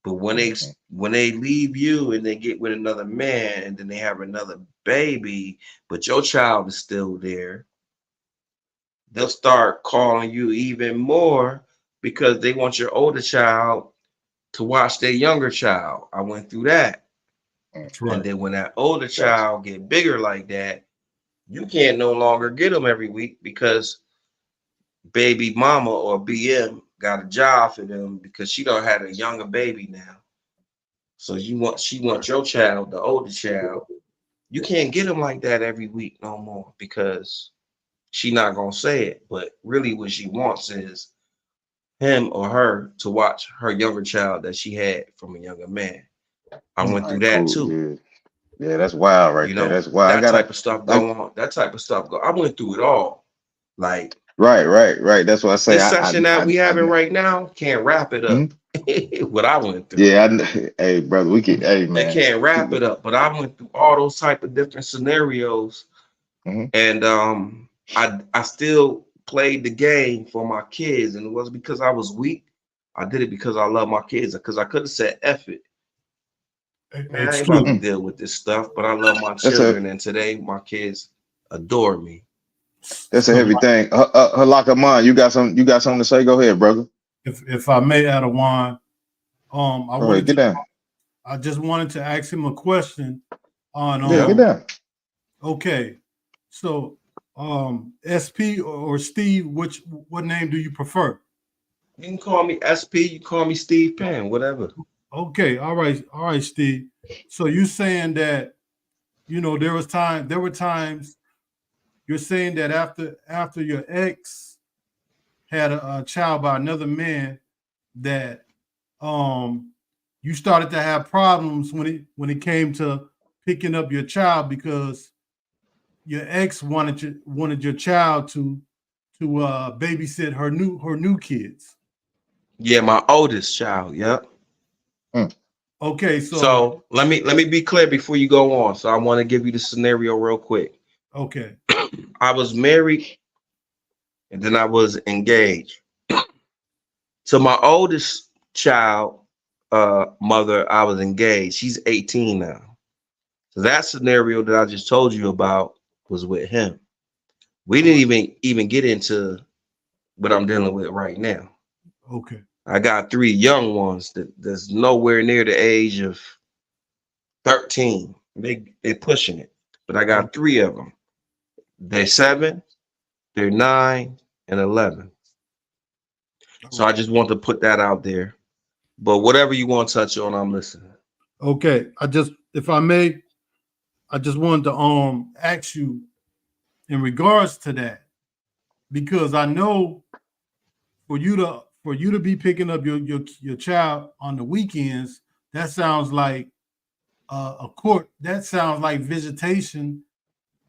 But Mhm. when they leave you and they get with another man and then they have another baby, but your child is still there, they'll start calling you even more because they want your older child to watch their younger child. I went through that. That's And right. then when that older Gotcha. child get bigger like that, you can't no longer get them every week because baby mama or BM got a job for them because she don't had a younger baby now. So she wants your child, the older child. You can't get them like that every week no more because she not gonna say it. But really what she wants is him or her to watch her younger child that she had from a younger man. I Mm. went All through right, that cool. too. Yeah. Yeah, that's wild right You there. know, That's wild. I that gotta type of stuff I go on. That type of stuff go. I went through it all. Like right. That's what I say. this session that we I having right now can't wrap it up. mhm. What I went through. Yeah, hey brother, we could hey It man. can't wrap it up. But I went through all those type of different scenarios, Mhm. and I still played the game for my kids, and it wasn't because I was weak. I did it because I love my kids. Because I could have said F it. Man, I It's ain't about to true. Mm. deal with this stuff, but I love my That's a children, and today my kids adore me. that's a So heavy thing. Halaka man, you got something to say? Go ahead, brother. if I may add a wine, Go ahead, get down. I just wanted to ask him a question on Yeah, get Yep. down. okay. So SP or Steve, what name do you prefer? You can call me SP, you can call me Steve Penn, whatever. Okay, all right, Steve. So you saying that there were times you're saying that after your ex had a child by another man that um you started to have problems when it came to picking up your child because your ex wanted your child to babysit her new kids. Yeah, my oldest child. Yep. Mm. Okay, so So let me be clear before you go on. So I want to give you the scenario real quick. okay, I was married and then I was engaged. So my oldest child, mother, I was engaged. She's 18 now. So that scenario that I just told you about was with him. We All didn't right. even get into what I'm dealing with right now. Okay. I got 3 young ones that's nowhere near the age of 13. They pushing it, but I got Okay. 3 of them. They're 7, they're 9, and 11. All So I right. just want to put that out there. But whatever you want to touch on, I'm listening. Okay. If I may, I just wanted to ask you in regards to that, because I know for you to be picking up your child on the weekends, that sounds like a court. That sounds like visitation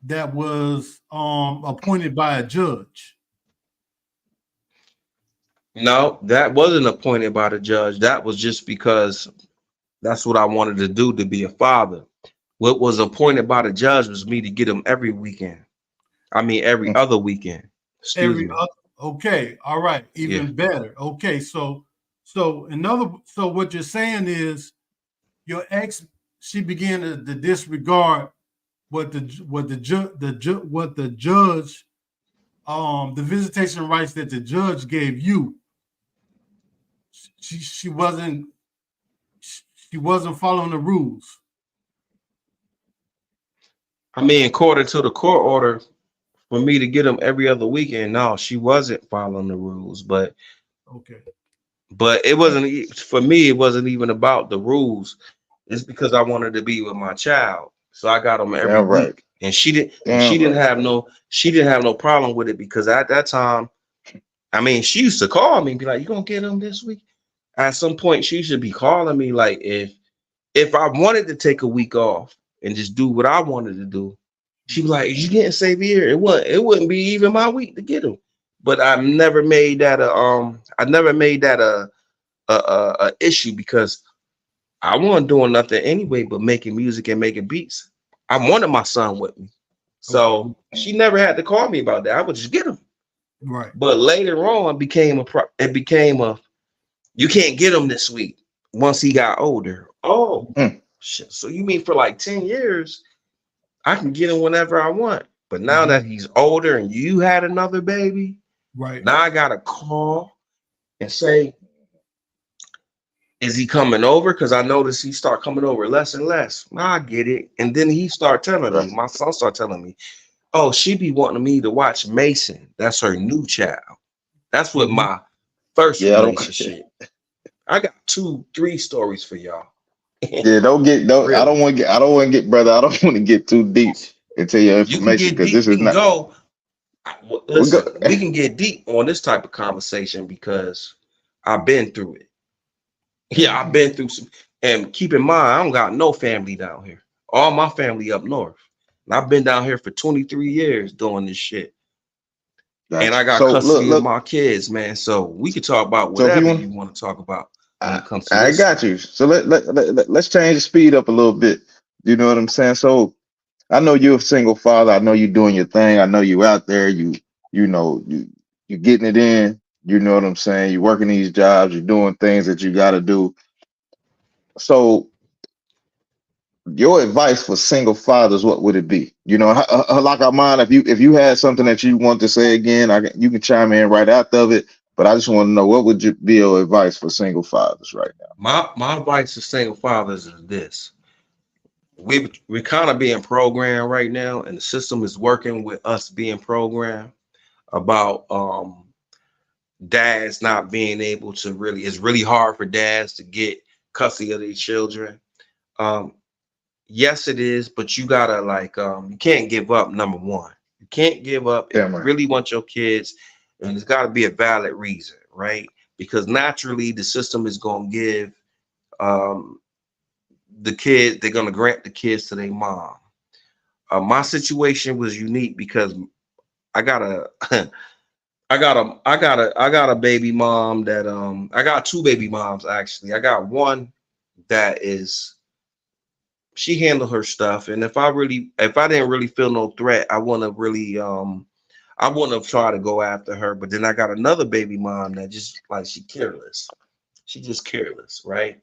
that was appointed by a judge. No, that wasn't appointed by the judge. That was just because that's what I wanted to do, to be a father. What was appointed by the judge was me to get him every weekend. I mean, every other weekend. Excuse Every me. other, okay, all right, Yeah. even better. Okay, so what you're saying is your ex, she began to disregard what the judge, the visitation rights that the judge gave you. She wasn't she wasn't following the rules. I mean, according to the court order, for me to get him every other weekend, no, she wasn't following the rules. Okay. But it wasn't for me. It wasn't even about the rules. It's because I wanted to be with my child, so I got him every Damn right. week, and she didn't. And Damn right. she didn't have no problem with it because at that time, I mean, she used to call me and be like, "You gonna get him this week?" At some point, she should be calling me like, if I wanted to take a week off and just do what I wanted to do, she'd be like, "You getting Xavier?" It wouldn't be even my week to get him. But I never made that a issue because I wasn't doing nothing anyway but making music and making beats. I wanted my son with me. Okay. So she never had to call me about that. I would just get him. Right. But later on it became a you can't get him this week once he got older. Oh, Mm. shit. So you mean for like 10 years I can get him whenever I want. But now that he's older and you had another baby, Right. now I gotta call and say, is he coming over? Because I noticed he start coming over less and less. I get it. And then he start telling me, Right. my son start telling me, oh, she be wanting me to watch Mason. That's her new child. That's what Mhm. my first Yeah, I don't. relationship. I got 2, 3 stories for y'all. Yeah, don't. I Really. don't want to get. I don't want to get, brother. I don't want to get too deep into your You can information get because deep. this We is can not. go. We go. Listen, we can get deep on this type of conversation because I've been through it. Yeah, I've been through some. And keep in mind, I don't got no family down here. All my family up north. And I've been down here for 23 years doing this shit. And Gotcha. I got So custody of look. my kids, man. So we could talk about So if you whatever want, you want to talk about when I, it comes to I this got stuff. you. So let's change the speed up a little bit. You know what I'm saying? So I know you're a single father. I know you're doing your thing. I know you out there. You getting it in. You know what I'm saying? You're working these jobs. You're doing things that you got to do. So your advice for single fathers, what would it be? Like Armand, if you had something that you want to say again, you can chime in right after of it. But I just want to know what would be your advice for single fathers right now? My advice to single fathers is this. We're kind of being programmed right now, and the system is working with us being programmed about dads not being able to really, it's really hard for dads to get custody of their children. Um, yes, it is, but you gotta you can't give up, number one. You can't give up if Damn you right. really want your kids, and it's gotta be a valid reason, right? Because naturally the system is gonna give um they're gonna grant the kids to their mom. My situation was unique because I got a I got a baby mom that I got 2 baby moms actually. I got one that is she handled her stuff, and if I didn't really feel no threat, I wouldn't have tried to go after her. But then I got another baby mom that just like she careless. She just careless, right?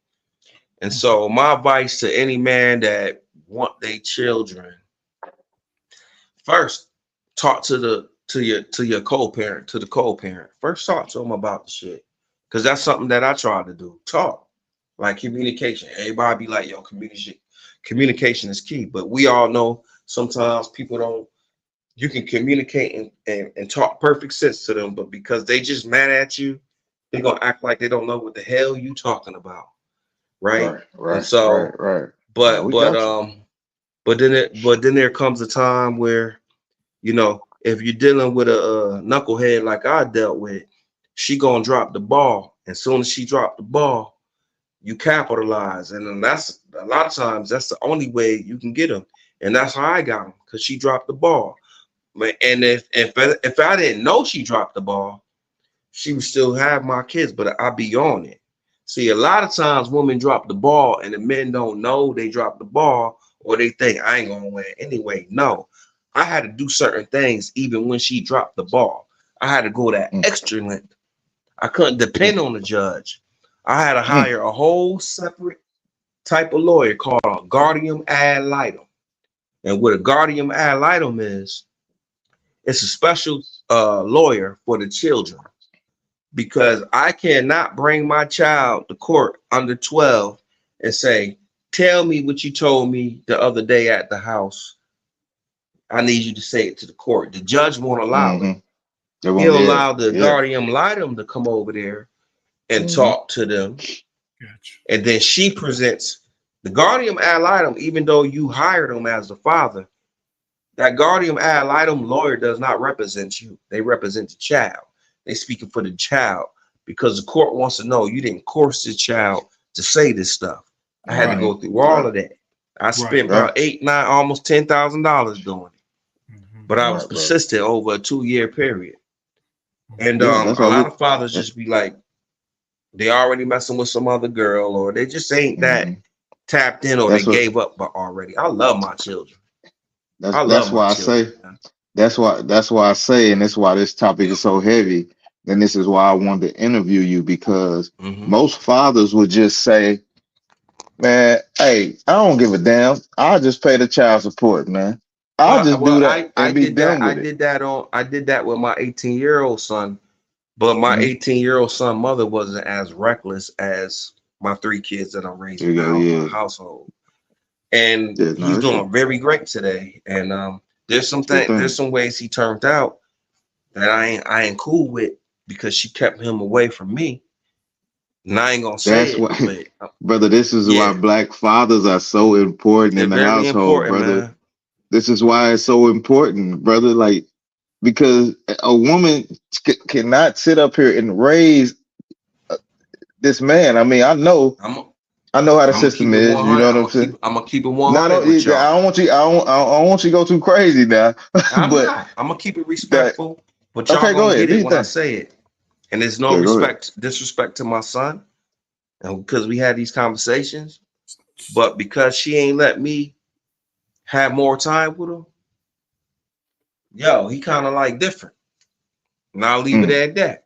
And so my advice to any man that want their children, first talk to your co-parent, to the co-parent. First talk to them about the shit. Cause that's something that I try to do. Talk. Like communication. Everybody be like, yo, communication is key. But we all know sometimes people don't, you can communicate and talk perfect sense to them, but because they just mad at you, they're gonna act like they don't know what the hell you talking about. Right. And so, Right. but We but got you. but then there comes a time where, you know, if you're dealing with a knucklehead like I dealt with, she gonna drop the ball. As soon as she dropped the ball, you capitalize, and then that's a lot of times that's the only way you can get them, and that's how I got them, because she dropped the ball. And if I didn't know she dropped the ball, she would still have my kids, but I'd be on it. See, a lot of times women drop the ball and the men don't know they dropped the ball, or they think I ain't gonna win anyway. No, I had to do certain things even when she dropped the ball. I had to go that extra length. I couldn't depend on the judge. I had to hire a whole separate type of lawyer called a guardian ad litem. And what a guardian ad litem is, it's a special lawyer for the children, because I cannot bring my child to court under 12 and say, tell me what you told me the other day at the house. I need you to say it to the court. The judge won't allow it. He'll allow the guardian litem to come over there and talk to them. Gotcha. And then she presents the guardian ad litem, even though you hired him as the father. That guardian ad litem lawyer does not represent you. They represent the child. They speaking for the child, because the court wants to know you didn't coerce the child to say this stuff. I had to go through all of that. I spent about $8,000, $9,000, almost $10,000 doing it. But I was persistent over a 2-year period. And a lot of fathers just be like, they already messing with some other girl, or they just ain't that tapped in, or they gave up already. I love my children. That's why I say, that's why I say, and that's why this topic is so heavy. And this is why I wanted to interview you, because most fathers would just say, man, hey, I don't give a damn. I'll just pay the child support, man. I'll just do that and be done with it. I did that with my 18-year-old son, but my 18-year-old son mother wasn't as reckless as my 3 kids that I'm raising now in my household. And he's doing very great today. And there's some ways he turned out that I ain't cool with, because she kept him away from me. And I ain't gonna say it, but, brother, this is why black fathers are so important in the household, brother. Man. This is why it's so important, brother. Like, because a woman cannot sit up here and raise this man. I mean, I know how the system is. You know what I'm saying? I'm gonna keep it 100 with y'all. I don't want you. I don't want you to go too crazy now. I'm gonna keep it respectful. But y'all gonna get it when I say it. And there's no disrespect to my son, and because we had these conversations, but because she ain't let me have more time with him, yo, he kind of like different. And I'll leave it at that.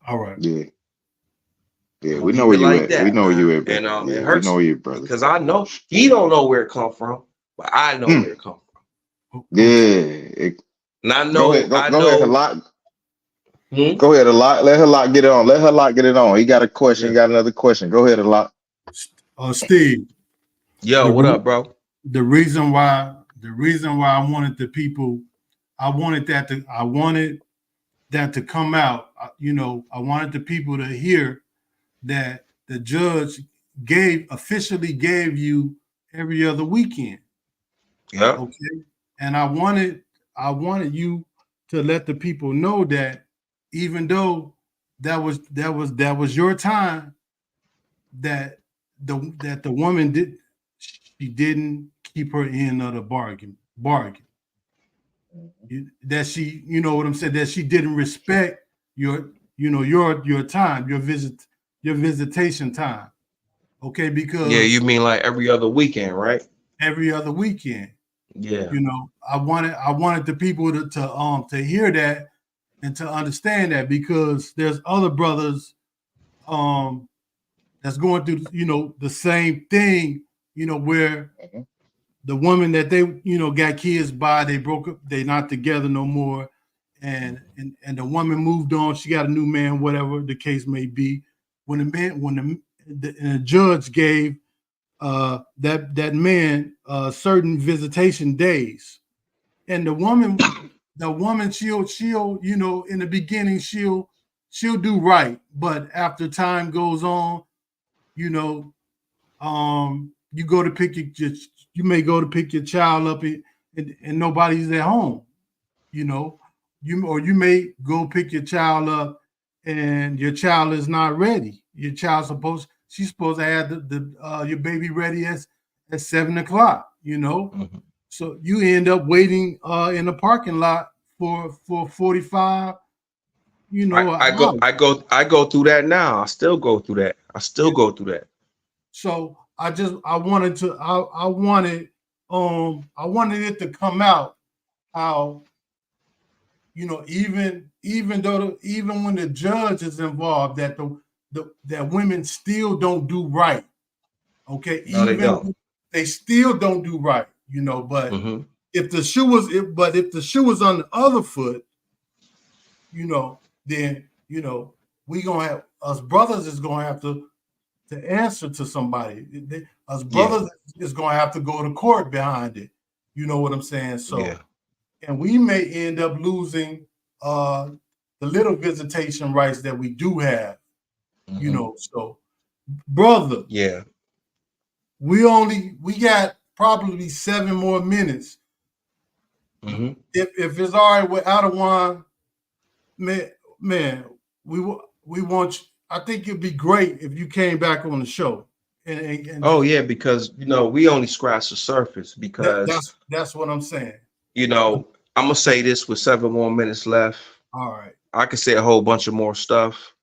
All right. Yeah, we know where you at. We know where you at, brother. And it hurts, we know where you, brother. Because I know he don't know where it come from, but I know where it come from. Yeah. And I know. Go ahead, a lot. Go ahead, a lot. Let her lot get it on. Let her lot get it on. He got a question. He got another question. Go ahead, a lot. Steve. Yo, what up, bro? The reason why I wanted the people, I wanted that to come out. You know, I wanted the people to hear that the judge officially gave you every other weekend. Yeah. Okay. And I wanted you to let the people know that even though that was your time, that the woman didn't keep her end of the bargain. That she, you know what I'm saying, that she didn't respect your time, your visitation time. Okay, because you mean like every other weekend, right? Every other weekend. Yeah. You know, I wanted the people to hear that and to understand that, because there's other brothers that's going through, the same thing, where the woman that they, got kids by, they broke up, they not together no more. And the woman moved on. She got a new man, whatever the case may be. When the judge gave that man certain visitation days, and the woman she'll in the beginning she'll do right, but after time goes on, you go to pick you may go to pick your child up and nobody's at home, you may go pick your child up and your child is not ready. Your child's she's supposed to have your baby ready at 7 o'clock, Mhm. So you end up waiting in the parking lot for 45, I go through that now. I still go through that. Go through that. So I wanted it to come out how, even when the judge is involved, that that women still don't do right. Okay, No, they don't. they still don't do right, but Mm-hmm. if the shoe was on the other foot, then we gonna have, us brothers is gonna have to answer to somebody. Us brothers is gonna have to go to court behind it. You know what I'm saying? So, and we may end up losing the little visitation rights that we do have. Mm-hmm. So, brother, we got probably 7 more minutes. Mm-hmm. If it's all right with Adawan, man, we want you. I think it'd be great if you came back on the show. Because we only scratched the surface, because that's what I'm saying. I'm gonna say this with 7 more minutes left. All right. I could say a whole bunch of more stuff.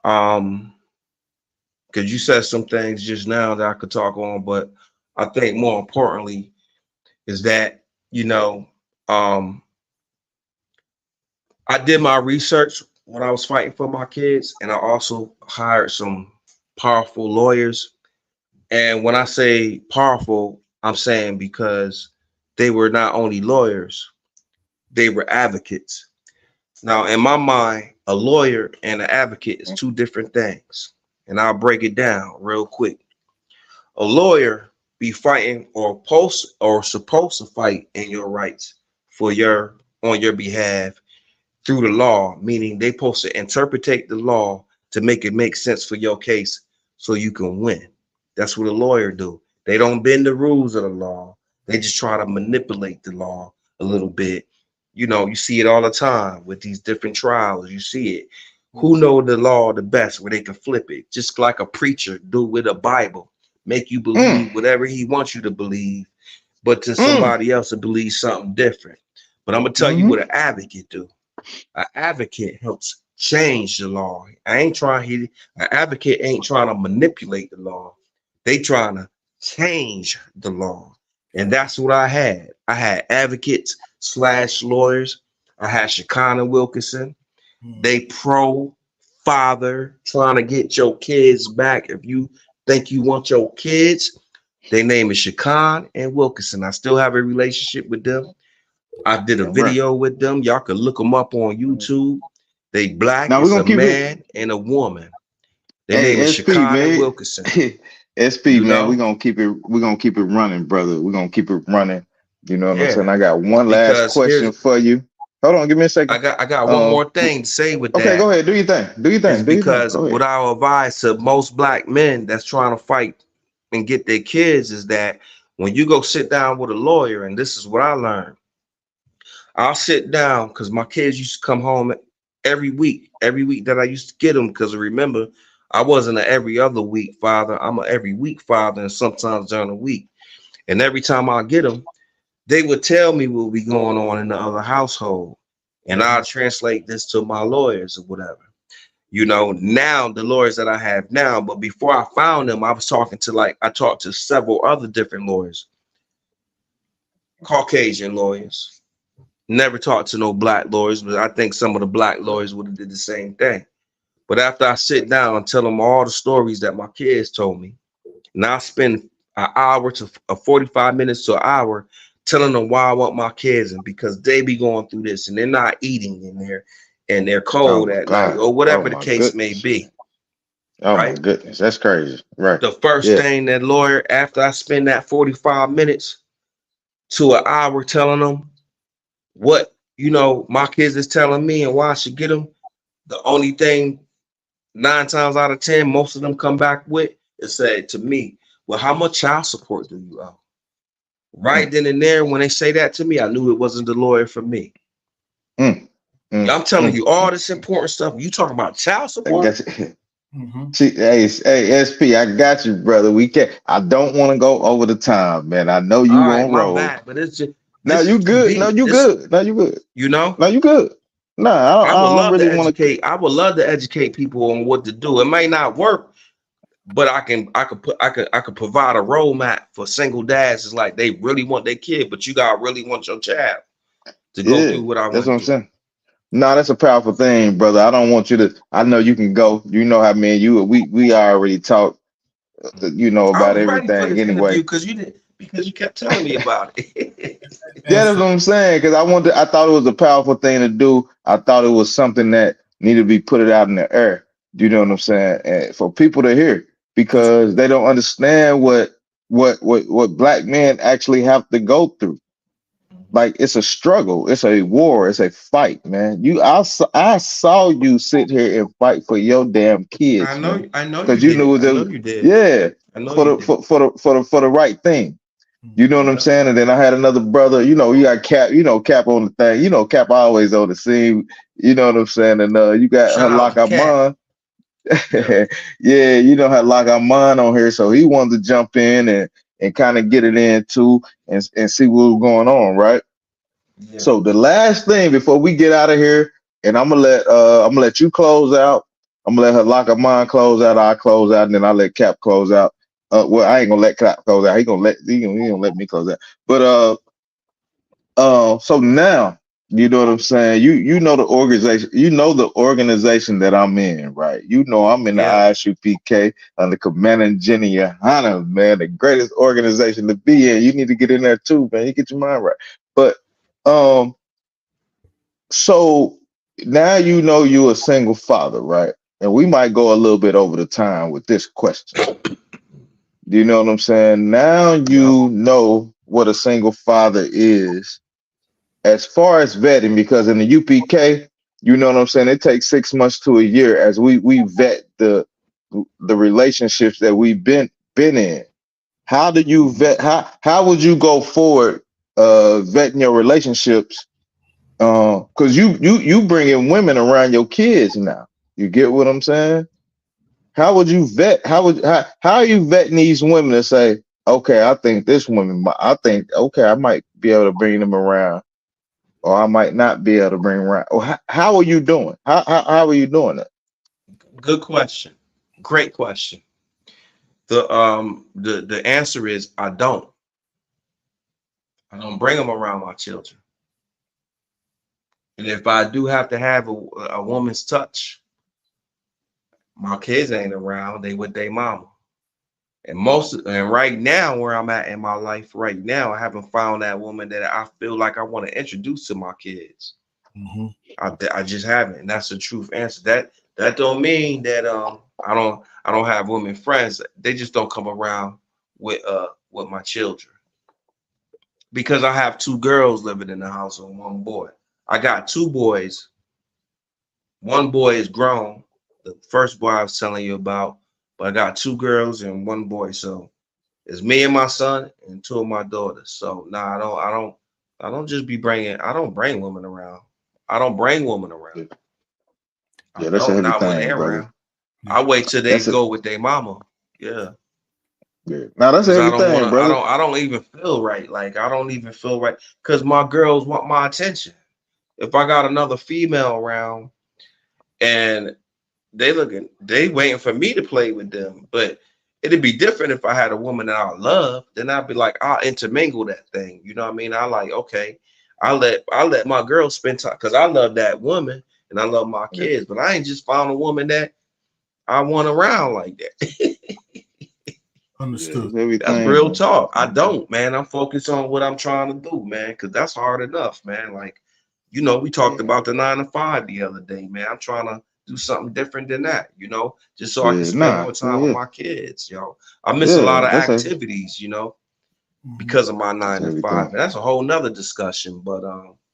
Because you said some things just now that I could talk on, but I think more importantly is that, I did my research when I was fighting for my kids, and I also hired some powerful lawyers. And when I say powerful, I'm saying because they were not only lawyers, they were advocates. Now, in my mind, a lawyer and an advocate is 2 different things. And I'll break it down real quick. A lawyer be fighting or supposed to fight in your rights on your behalf through the law, meaning they supposed to interpretate the law to make it make sense for your case so you can win. That's what a lawyer do. They don't bend the rules of the law. They just try to manipulate the law a little bit. You see it all the time with these different trials. You see it. Who know the law the best, where they can flip it, just like a preacher do with a Bible, make you believe whatever he wants you to believe, but to somebody else to believe something different. But I'm gonna tell you what an advocate do. An advocate helps change the law. An advocate ain't trying to manipulate the law. They trying to change the law. And that's what I had. I had advocates / lawyers. I had Shekinah Wilkinson. They pro father, trying to get your kids back. If you think you want your kids, their name is Shekinah and Wilkinson. I still have a relationship with them. I did a video with them. Y'all can look them up on YouTube. They black. Now, it's a man and a woman. Their name is Shekinah Wilkinson. SP, man, we're gonna keep it running, brother. We're gonna keep it running. You know what I'm saying? I got one last question for you. Hold on, give me a second. I got one more thing to say with that. Okay, go ahead. Do your thing. Because what I advise to most black men that's trying to fight and get their kids is that when you go sit down with a lawyer, and this is what I learned, I'll sit down because my kids used to come home every week that I used to get them, because remember, I wasn't an every other week father. I'm an every week father, and sometimes during the week. And every time I get them, they would tell me what be going on in the other household. And I'll translate this to my lawyers or whatever. Now the lawyers that I have now, but before I found them, I talked to several other different lawyers, Caucasian lawyers. Never talked to no black lawyers, but I think some of the black lawyers would have did the same thing. But after I sit down and tell them all the stories that my kids told me, and I an hour to 45 minutes to an hour, telling them why I want my kids, and because they be going through this and they're not eating in there and they're Oh cold my at night God. or Oh whatever the my case may goodness. be, Oh my right? goodness. That's crazy. Right. The first Yeah. thing that lawyer, after I spend that 45 minutes to an hour telling them what, my kids is telling me and why I should get them, the only thing 9 times out of 10, most of them come back with is say to me, well, how much child support do you owe? Right Mm, then and there, when they say that to me, I knew it wasn't the lawyer for me. mm, Yeah, mm, I'm telling mm, you all mm. this important stuff. You talking about child I support? got you. Mm-hmm. See, hey, SP, I got you, brother. We can't. I don't want to go over the time, man. I know All you right, on my roll. bad, but it's just Now this is you too good. No, deep. you This, good. No, you good. you know, No, you good. No, I would I don't love to really want to. educate. I would love to educate people on what to do. It may not work, but I could provide a roadmap for single dads. It's like they really want their kid, but you gotta really want your child to go Yeah, through what I that's what went I'm through. saying. No, that's a powerful thing, brother. I don't want you to. I know you can go. You know how me and you. We already talked. I About was ready for everything this interview anyway. because you kept telling me about it. Yeah, And that's so, what I'm saying. Because I thought it was a powerful thing to do. I thought it was something that needed to be put it out in the air. Do you know what I'm saying? And for people to hear, and so, because they don't understand what black men actually have to go through. Like it's a struggle, it's a war, it's a fight, man. I saw you sit here and fight for your damn kids, man, I know you because you did. knew I know that, you did. yeah, I know for you the did. for the right thing. You know what I'm Yeah. saying? And then I had another brother, you got Cap, Cap on the thing, Cap always on the scene, you know what I'm saying? And you got her Shout out lock to our Cat. mind. Yeah. Yeah, her lock our mind on here. So he wanted to jump in and kind of get it in too and see what was going on, right? Yeah. So the last thing before we get out of here, and I'm gonna let you close out. I'm gonna let her lock her mind close out. I close out, and then I let Cap close out. Well, I ain't gonna let Cap close out. He gonna let me close out. But so now you know what I'm saying. You know the organization. You know the organization that I'm in, right? You know I'm in the Yeah. ISUPK under Commanding Jenny YAHANNA, man, the greatest organization to be in. You need to get in there too, man. You get your mind right. But um. So now you know you're a single father, right? And we might go a little bit over the time with this question. Do you know what I'm saying? Now Yep. you know what a single father is as far as vetting, because in the UPK, you know what I'm saying, it takes 6 months to a year as we vet the relationships that we've been in. How do you Mhm. vet? How would you go forward vetting your relationships? Because you bringing women around your kids now. You get what I'm saying? How would you vet? How are you vetting these women to say, okay, I think this woman, I think, okay, I might be able to bring them around, or I might not be able to bring around. Or how are you doing? How are you doing that? Good question. Great question. The answer is I don't. I don't bring them around my children. And if I do have to have a woman's touch, my kids ain't around. They with their mama. And right now, where I'm at in my life right now, I haven't found that woman that I feel like I want to introduce to my kids. mm-hmm. I just haven't, and that's the truth answer. That don't mean that I don't have women friends. They just don't come around with my children because I have two girls living in the house and one boy. I got two boys. One boy is grown. The first boy I was telling you about, but I got two girls and one boy. So it's me and my son and two of my daughters. So nah, I don't just be bringing. I don't bring women around. I don't bring women around. Yeah, I yeah, that's a don't. heavy Not when thing, they're brother. around. I Yeah. wait till they That's a go with their mama. Yeah, Yeah. Now that's a because I heavy don't want thing, to. brother. I don't even feel right. Like I don't even feel right because my girls want my attention. If I got another female around and they waiting for me to play with them, but it'd be different if I had a woman that I love. Then I'd be like, I'll intermingle that thing. You know what I mean? I like okay. I let my girl spend time because I love that woman and I love my Yeah. kids, but I ain't just found a woman that I want around like that. Understood. That's everything, real man. talk. I don't, man. I'm focused on what I'm trying to do, man, because that's hard enough, man. Like, we talked about the 9 to 5 the other day, man. I'm trying to do something different than that, just so I can Yeah, spend nah, more time with yeah, my kids, I miss a yeah. lot of That's a activities, Mhm. because of my that's 9 to 5. everything. And that's a whole nother discussion. But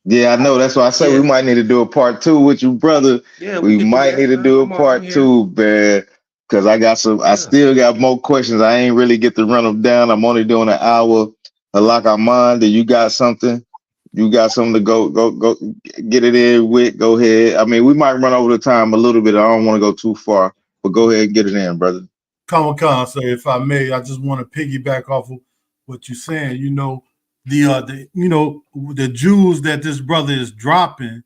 Yeah, I know. That's why I say we yeah, might need to do a part two with you, brother. yeah, we We could do might need that, to man. do a I'm part here. two, man. Cause I got some. I Yeah. still got more questions. I ain't really get to run them down. I'm only doing an hour. A lock our mind. Do you got something? You got something to go get it in with? Go ahead. I mean, we might run over the time a little bit. I don't want to go too far, but go ahead and get it in, brother. Comic-Con, so if I may, I just want to piggyback off of what you're saying. The jewels that this brother is dropping,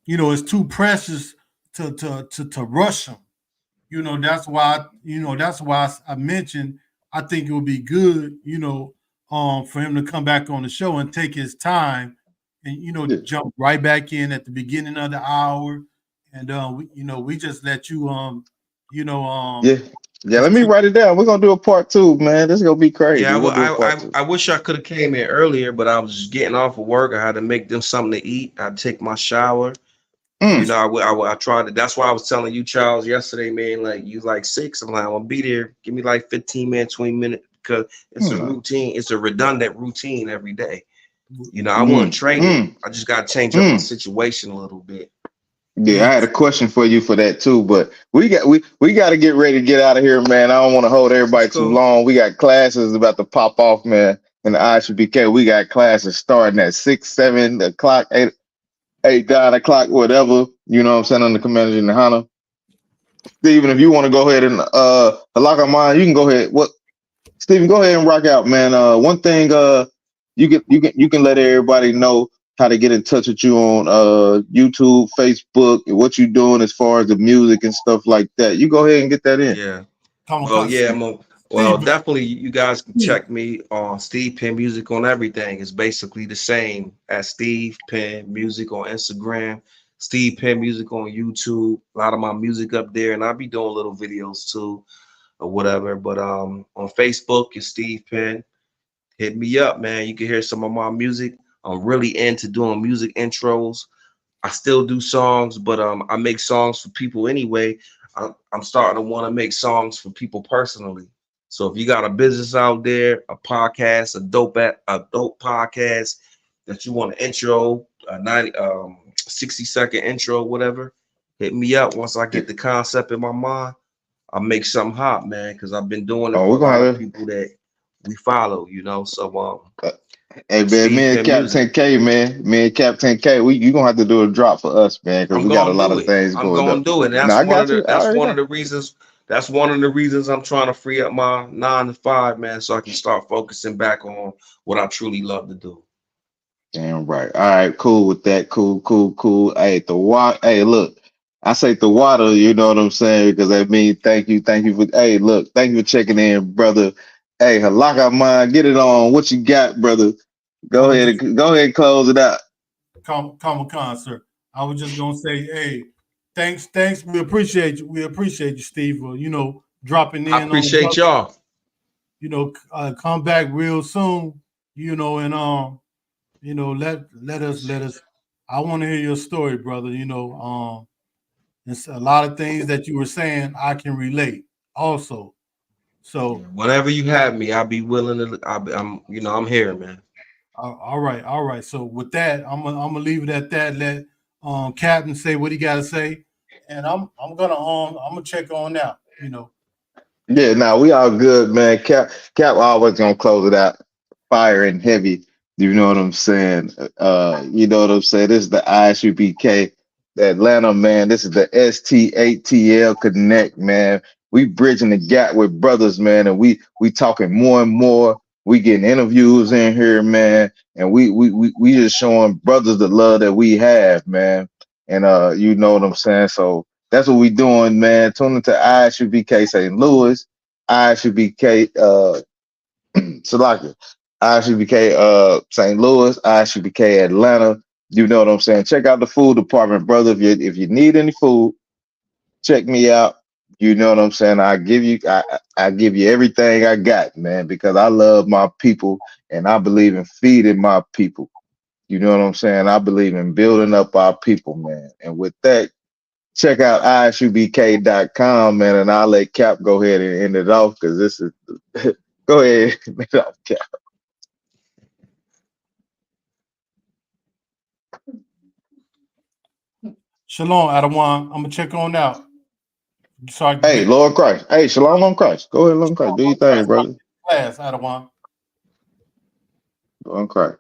it's too precious to rush them. That's why I mentioned I think it would be good, for him to come back on the show and take his time and Yeah, jump right back in at the beginning of the hour. And we just let you yeah, yeah. Let let me you write it down. We're gonna do a part two, man. This is gonna be crazy. Yeah, We're gonna do a part two. I wish I could have came in earlier, but I was just getting off of work. I had to make them something to eat. I take my shower. Mm, I tried to. That's why I was telling you, Charles, yesterday, man. Like you, like 6. I'm like, I'm gonna be there. Give me like 15 minutes, 20 minutes, because it's a mm, routine. It's a redundant routine every day. I wouldn't mm, trade it. mm, I just gotta change up my mm. situation a little bit. Yeah, yeah. I had a question for you for that too, but we got to get ready to get out of here, man. I don't want to hold It's everybody too cool. long. We got classes about to pop off, man. In the ISUPK, we got classes starting at 6, 7 o'clock, 8, 9 o'clock, whatever. You know what I'm saying, on the community in the HANNA. Steven, if you want to go ahead and lock our mind, you can go ahead. What Steven, go ahead and rock out, man. One thing, you can let everybody know how to get in touch with you on YouTube, Facebook, and what you're doing as far as the music and stuff like that. You go ahead and get that in. Yeah. Well, Comic-Con. yeah, well, Steve, definitely you guys can check me on Steve Penn Music on everything. It's basically the same as Steve Penn Music on Instagram, Steve Penn Music on YouTube. A lot of my music up there, and I'll be doing little videos too or whatever. But on Facebook, it's Steve Penn. Hit me up, man. You can hear some of my music. I'm really into doing music intros. I still do songs, but I make songs for people anyway. I'm starting to want to make songs for people personally. So if you got a business out there, a podcast, a dope podcast that you want to intro, a 60-second intro, whatever, hit me up. Once I get the concept in my mind, I'll make something hot, man. Because I've been doing it Oh, for we're a lot gonna of have. people that we follow, So Hey man, Steve me and Penn Music. Captain K, man, me and Captain K, you gonna have to do a drop for us, man, because I'm we got a gonna lot do of it. things I'm going gonna up. do it. And No, I got you. I already know. That's one of the reasons I'm trying to free up my 9 to 5, man, so I can start focusing back on what I truly love to do. Damn right. All right, cool with that. Cool, cool, cool. Hey, the water. Hey, look, I say the water. You know what I'm saying? Because I mean, thank you for. Hey, look, thank you for checking in, brother. Hey, Halaka mind, get it on. What you got, brother? I Go was ahead just and go ahead and close it out. Comic-Con, sir. I was just gonna say, hey, thanks. We appreciate you. We appreciate you, Steve, for dropping I in on the appreciate brother. y'all. Come back real soon. And let us. I want to hear your story, brother. It's a lot of things that you were saying I can relate also. So, Whenever you have me, I'll be willing to. I'm here, man. all right, all right. So with that, I'm gonna leave it at that. Let Captain say what he got to say, and I'm gonna check on out. Yeah, now we all good, man. Cap always gonna close it out, fire and heavy. You know what I'm saying? You know what I'm saying? This is the ISUPK, the Atlanta, man. This is the ST8TL Connect, man. We bridging the gap with brothers, man, and we talking more and more. We getting interviews in here, man, and we just showing brothers the love that we have, man. And you know what I'm saying? So that's what we doing, man. Tune into ISUPK St. Louis, ISUPK Salaka, ISUPK St. Louis, ISUPK Atlanta. You know what I'm saying? Check out the food department, brother. If you need any food, check me out. You know what I'm saying? I give you everything I got, man, because I love my people and I believe in feeding my people. You know what I'm saying? I believe in building up our people, man. And with that, check out ISUPK.com, man, and I'll let Cap go ahead and end it off because this is go ahead and end it off, Cap. Shalom, Adawan. I'm gonna check on out. So I can Hey, get Lord Christ. Hey, Shalom on Christ. Go ahead, Lord Christ. Do your thing, brother. class, Adawan. Lord Christ.